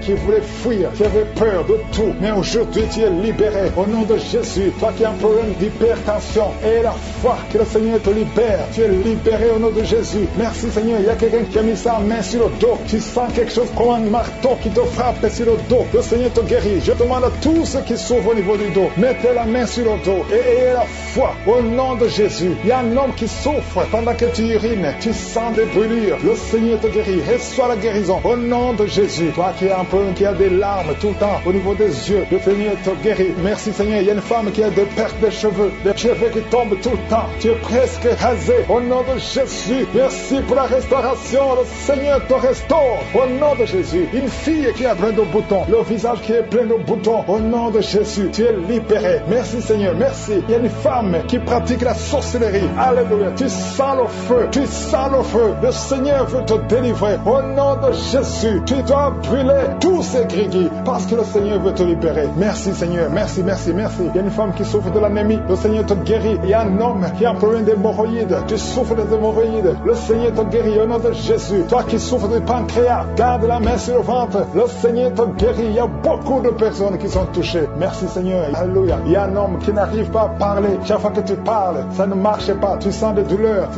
qui voulait fuir, qui avait peur de tout. Mais aujourd'hui, tu es libéré. Au nom de Jésus. Toi qui as un problème d'hypertension. Et la foi que le Seigneur te libère. Tu es libéré au nom de Jésus. Merci Seigneur. Il y a quelqu'un qui a mis sa main sur le dos. Tu sens quelque chose comme un marteau qui te frappe sur le dos. Le Seigneur te guérit. Je demande à tous ceux qui souffrent au niveau du dos. Mettez la main sur le dos et ayez la foi au nom de Jésus. Il y a un homme qui souffre pendant que tu urines. Tu sens des brûlures. Le Seigneur te guérit. Reçois la guérison au nom de Jésus. Toi qui as un peu, qui a des larmes tout le temps au niveau des yeux. Le Seigneur te guérit. Merci Seigneur. Il y a une femme qui a des pertes de cheveux. Des cheveux qui tombent tout le temps. Tu es presque rasé au nom de Jésus. Merci pour la restauration. Le Seigneur te restaure au nom de Jésus. Une fille qui a plein de boutons. Le visage qui est plein de boutons. Au nom de Jésus. Tu es libéré. Merci Seigneur. Merci. Il y a une femme qui pratique la sorcellerie. Alléluia. Tu sens le feu. Tu sens le feu. Le Seigneur veut te délivrer. Au nom de Jésus. Jésus, tu dois brûler tous ces gris parce que le Seigneur veut te libérer. Merci Seigneur, merci. Il y a une femme qui souffre de l'anémie, le Seigneur te guérit. Il y a un homme qui a un problème d'hémorroïdes, tu souffres des hémorroïdes, le Seigneur te guérit au nom de Jésus. Toi qui souffres du pancréas, garde la main sur le ventre, le Seigneur te guérit. Il y a beaucoup de personnes qui sont touchées. Merci Seigneur, alléluia. Il y a un homme qui n'arrive pas à parler. Chaque fois que tu parles, ça ne marche pas. Tu sens des douleurs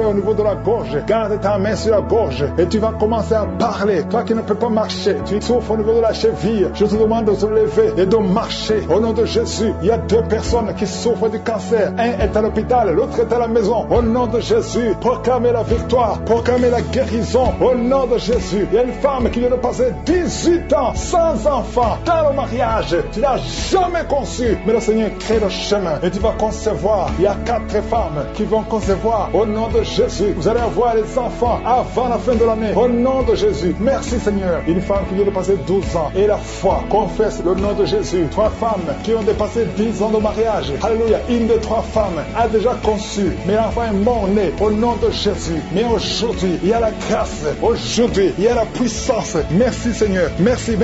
au niveau de la gorge. Garde ta main sur la gorge et tu vas commencer à parler. Toi qui ne peux pas marcher, tu souffres au niveau de la cheville. Je te demande de te lever et de marcher au nom de Jésus. Il y a 2 personnes qui souffrent du cancer. Un est à l'hôpital, l'autre est à la maison. Au nom de Jésus, proclamez la victoire, proclamez la guérison. Au nom de Jésus, il y a une femme qui vient de passer 18 ans sans enfant dans le mariage. Tu n'as jamais conçu, mais le Seigneur crée le chemin et tu vas concevoir. Il y a 4 femmes qui vont concevoir au nom de Jésus. Vous allez avoir les enfants avant la fin de l'année. Au nom de Jésus, merci Seigneur. Une femme qui vient de passer 12 ans et la foi confesse le nom de Jésus. 3 femmes qui ont dépassé 10 ans de mariage. Alléluia. Une des 3 femmes a déjà conçu, mais l'enfant est mort-né au nom de Jésus. Mais aujourd'hui, il y a la grâce. Aujourd'hui, il y a la puissance. Merci Seigneur. Merci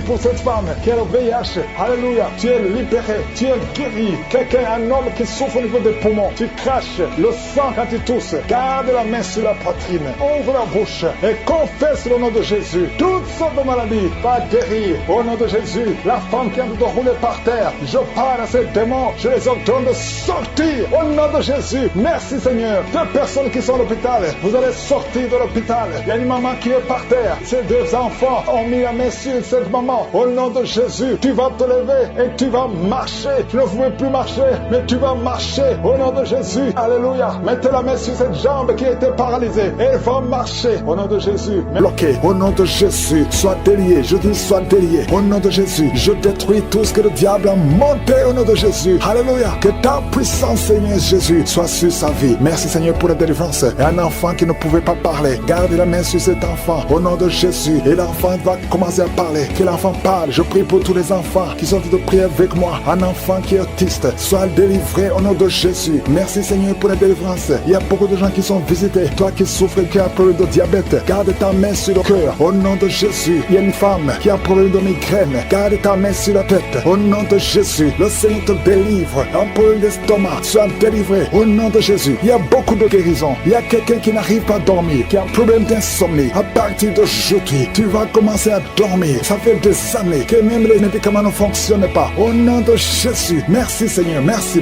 pour cette femme qui a le VIH. Alléluia. Tu es libéré. Tu es guéri. Quelqu'un, un homme qui souffre au niveau des poumons. Tu craches le sang quand tu tousses. Garde la main sur la poitrine. Ouvre la bouche et confesse le nom de Jésus. Toutes sortes de maladies va guérir au nom de Jésus. La femme qui a de rouler par terre, je parle à ces démons, je les ordonne de sortir au nom de Jésus. Merci Seigneur. 2 personnes qui sont à l'hôpital, vous allez sortir de l'hôpital. Il y a une maman qui est par terre. Ces 2 enfants ont mis la main sur cette maman. Au nom de Jésus, tu vas te lever et tu vas marcher. Tu ne pouvais plus marcher, mais tu vas marcher au nom de Jésus. Alléluia. Mettez la main sur cette jambe qui était paralysée et elle va marcher au nom de Jésus. Bloqué au nom de Jésus. Sois délié. Je dis sois délié au nom de Jésus. Je détruis tout ce que le diable a monté au nom de Jésus. Alléluia. Que ta puissance, Seigneur Jésus, soit sur sa vie. Merci Seigneur pour la délivrance. Et un enfant qui ne pouvait pas parler, garde la main sur cet enfant au nom de Jésus. Et l'enfant va commencer à parler. Que l'enfant parle. Je prie pour tous les enfants qui sont de prier avec moi. Un enfant qui est autiste, soit délivré au nom de Jésus. Merci Seigneur pour la délivrance. Il y a beaucoup de gens qui sont visités. Toi qui souffres, qui as un problème de diabète, garde ta main sur le cœur au nom de Jésus. Il y a une femme qui a un problème de migraine, garde ta main sur la tête au nom de Jésus. Le Seigneur te délivre. Un problème d'estomac, sois délivré au nom de Jésus. Il y a beaucoup de guérisons. Il y a quelqu'un qui n'arrive pas à dormir, qui a un problème d'insomnie. À partir d'aujourd'hui, tu vas commencer à dormir. Ça fait des années que même les médicaments ne fonctionnent pas. Au nom de Jésus, merci Seigneur, merci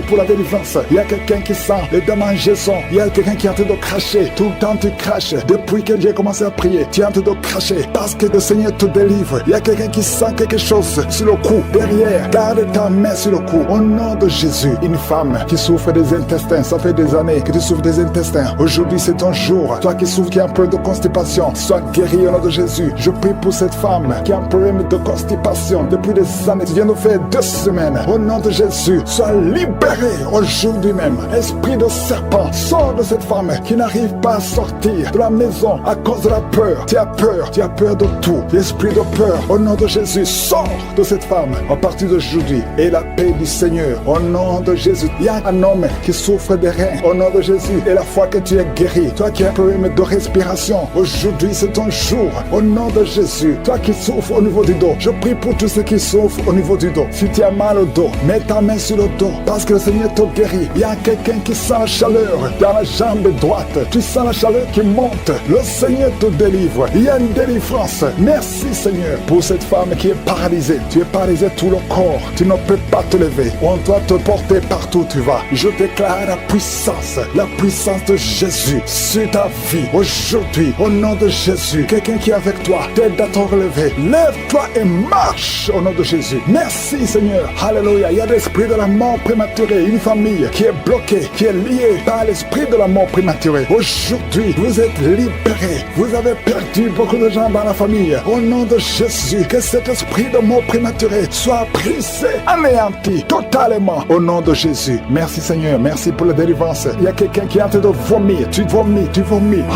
pour la délivrance. Il y a quelqu'un qui sent les démangeaisons. Il y a quelqu'un qui est en train de cracher. Tout le temps tu craches. Depuis que j'ai commencé à prier, tu es en train de cracher parce que le Seigneur te délivre. Il y a quelqu'un qui sent quelque chose sur le cou, derrière. Garde ta main sur le cou. Au nom de Jésus, une femme qui souffre des intestins, ça fait des années que tu souffres des intestins. Aujourd'hui, c'est ton jour. Toi qui souffres, qui a un problème de constipation, sois guéri au nom de Jésus. Je prie pour cette femme qui a un problème de constipation depuis des années. Tu viens de faire 2 semaines. Au nom de Jésus, sois libéré aujourd'hui même. Esprit de serpent, sors de cette femme qui n'arrive pas à sortir de la maison à cause de la peur. Tu as peur de tout. Esprit de peur, au nom de Jésus, sors de cette femme à partir d'aujourd'hui. Et la paix du Seigneur, au nom de Jésus. Il y a un homme qui souffre des reins, au nom de Jésus. Et la fois que tu es guéri, toi qui as un problème de respiration, aujourd'hui c'est ton jour, au nom de Jésus. Toi qui souffres au niveau du dos, je prie pour tous ceux qui souffrent au niveau du dos. Si tu as mal au dos, mets ta main sur le dos, parce que le Seigneur te guérit. Il y a quelqu'un qui sent la chaleur dans la jambe droite. Tu sens la chaleur qui monte. Le Seigneur te délivre. Il y a une délivrance. Merci Seigneur pour cette femme qui est paralysée. Tu es paralysé tout le corps. Tu ne peux pas te lever. On doit te porter partout où tu vas. Je déclare la puissance de Jésus sur ta vie. Aujourd'hui, au nom de Jésus, quelqu'un qui est avec toi, t'aide à te relever. Lève-toi et marche au nom de Jésus. Merci Seigneur. Alléluia. Il y a l'esprit de la mort prématurée. Une famille qui est bloquée, qui est liée par l'esprit de la mort prématurée. Aujourd'hui, vous êtes libérés. Vous avez perdu beaucoup de gens dans la famille. Au nom de Jésus, que cet esprit de mort prématurée soit brisé, anéanti totalement. Au nom de Jésus. Merci Seigneur. Merci pour la délivrance. Il y a quelqu'un qui est en train de vomir. Tu vomis.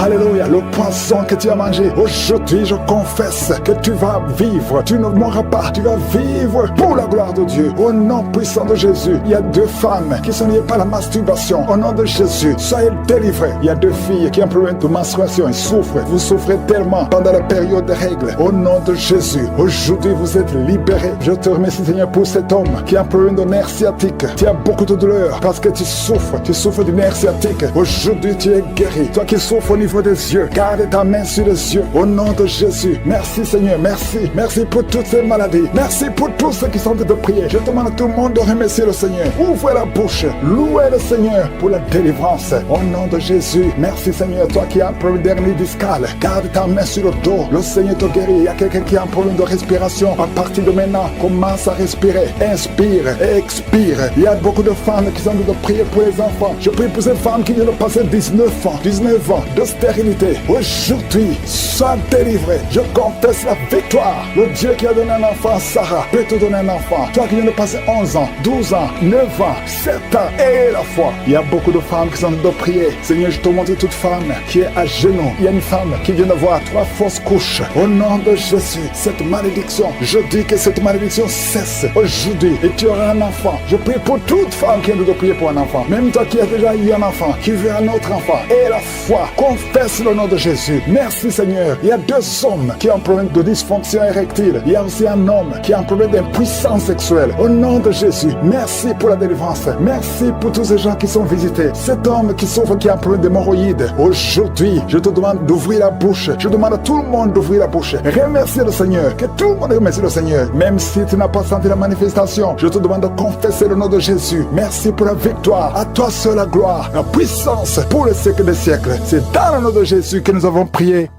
Alléluia. Le poisson que tu as mangé. Aujourd'hui, je confesse que tu vas vivre. Tu ne mourras pas. Tu vas vivre pour la gloire de Dieu. Au nom puissant de Jésus. Il y a 2 femmes qui sont liées par la masturbation. Au nom de Jésus, soyez délivrés. Il y a 2 filles qui ont un problème de menstruation. Elles souffrent. Vous souffrez souffrez tellement pendant la période des règles. Au nom de Jésus, aujourd'hui vous êtes libérés. Je te remercie Seigneur pour cet homme qui a un problème de nerf sciatique. Tu as beaucoup de douleur parce que tu souffres du nerf sciatique. Aujourd'hui tu es guéri. Toi qui souffres au niveau des yeux, garde ta main sur les yeux. Au nom de Jésus, merci Seigneur, merci. Merci pour toutes ces maladies. Merci pour tous ceux qui sont en train de prier. Je demande à tout le monde de remercier le Seigneur. Ouvrez la bouche, louez le Seigneur pour la délivrance. Au nom de Jésus, merci Seigneur. Toi qui as un problème d'hernie discale, garde ta main sur le dos. Le Seigneur te guérit. Il y a quelqu'un qui a un problème de respiration. À partir de maintenant, commence à respirer. Inspire et expire. Il y a beaucoup de femmes qui sont en train de prier pour les enfants. Je prie pour ces femmes qui viennent de passer 19 ans de stérilité. Aujourd'hui, sois délivré. Je confesse la victoire. Le Dieu qui a donné un enfant à Sarah peut te donner un enfant. Toi qui viens de passer 11 ans, 12 ans, 9 ans, 7 ans et la foi. Il y a beaucoup de femmes qui sont en train de prier. Seigneur, je te montre toute femme qui est à genoux. Il y a une femme qui vient de voir 3 fausses couches. Au nom de Jésus, cette malédiction, je dis que cette malédiction cesse aujourd'hui et tu auras un enfant. Je prie pour toute femme qui vient de prier pour un enfant. Même toi qui as déjà eu un enfant, qui veut un autre enfant. Et la foi, confesse le nom de Jésus. Merci Seigneur. Il y a 2 hommes qui ont un problème de dysfonction érectile. Il y a aussi un homme qui a un problème d'impuissance sexuelle. Au nom de Jésus, merci pour la délivrance. Merci pour tous ces gens qui sont visités. Cet homme qui souffre, qui a un problème d'hémorroïdes. Aujourd'hui, je te demande d'ouvrir la bouche. Je demande à tout le monde d'ouvrir la bouche. Remercie le Seigneur. Que tout le monde remercie le Seigneur. Même si tu n'as pas senti la manifestation, je te demande de confesser le nom de Jésus. Merci pour la victoire. À toi seul la gloire, la puissance pour les siècles des siècles. C'est dans le nom de Jésus que nous avons prié.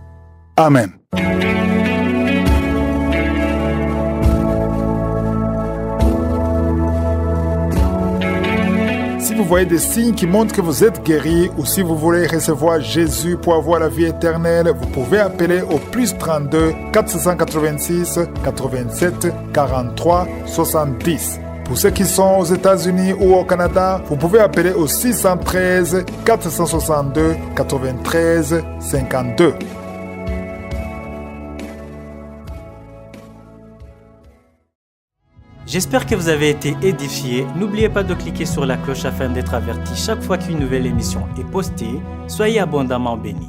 Amen. Si vous voyez des signes qui montrent que vous êtes guéri ou si vous voulez recevoir Jésus pour avoir la vie éternelle, vous pouvez appeler au plus 32 486 87 43 70. Pour ceux qui sont aux États-Unis ou au Canada, vous pouvez appeler au 613 462 93 52. J'espère que vous avez été édifiés. N'oubliez pas de cliquer sur la cloche afin d'être averti chaque fois qu'une nouvelle émission est postée. Soyez abondamment bénis.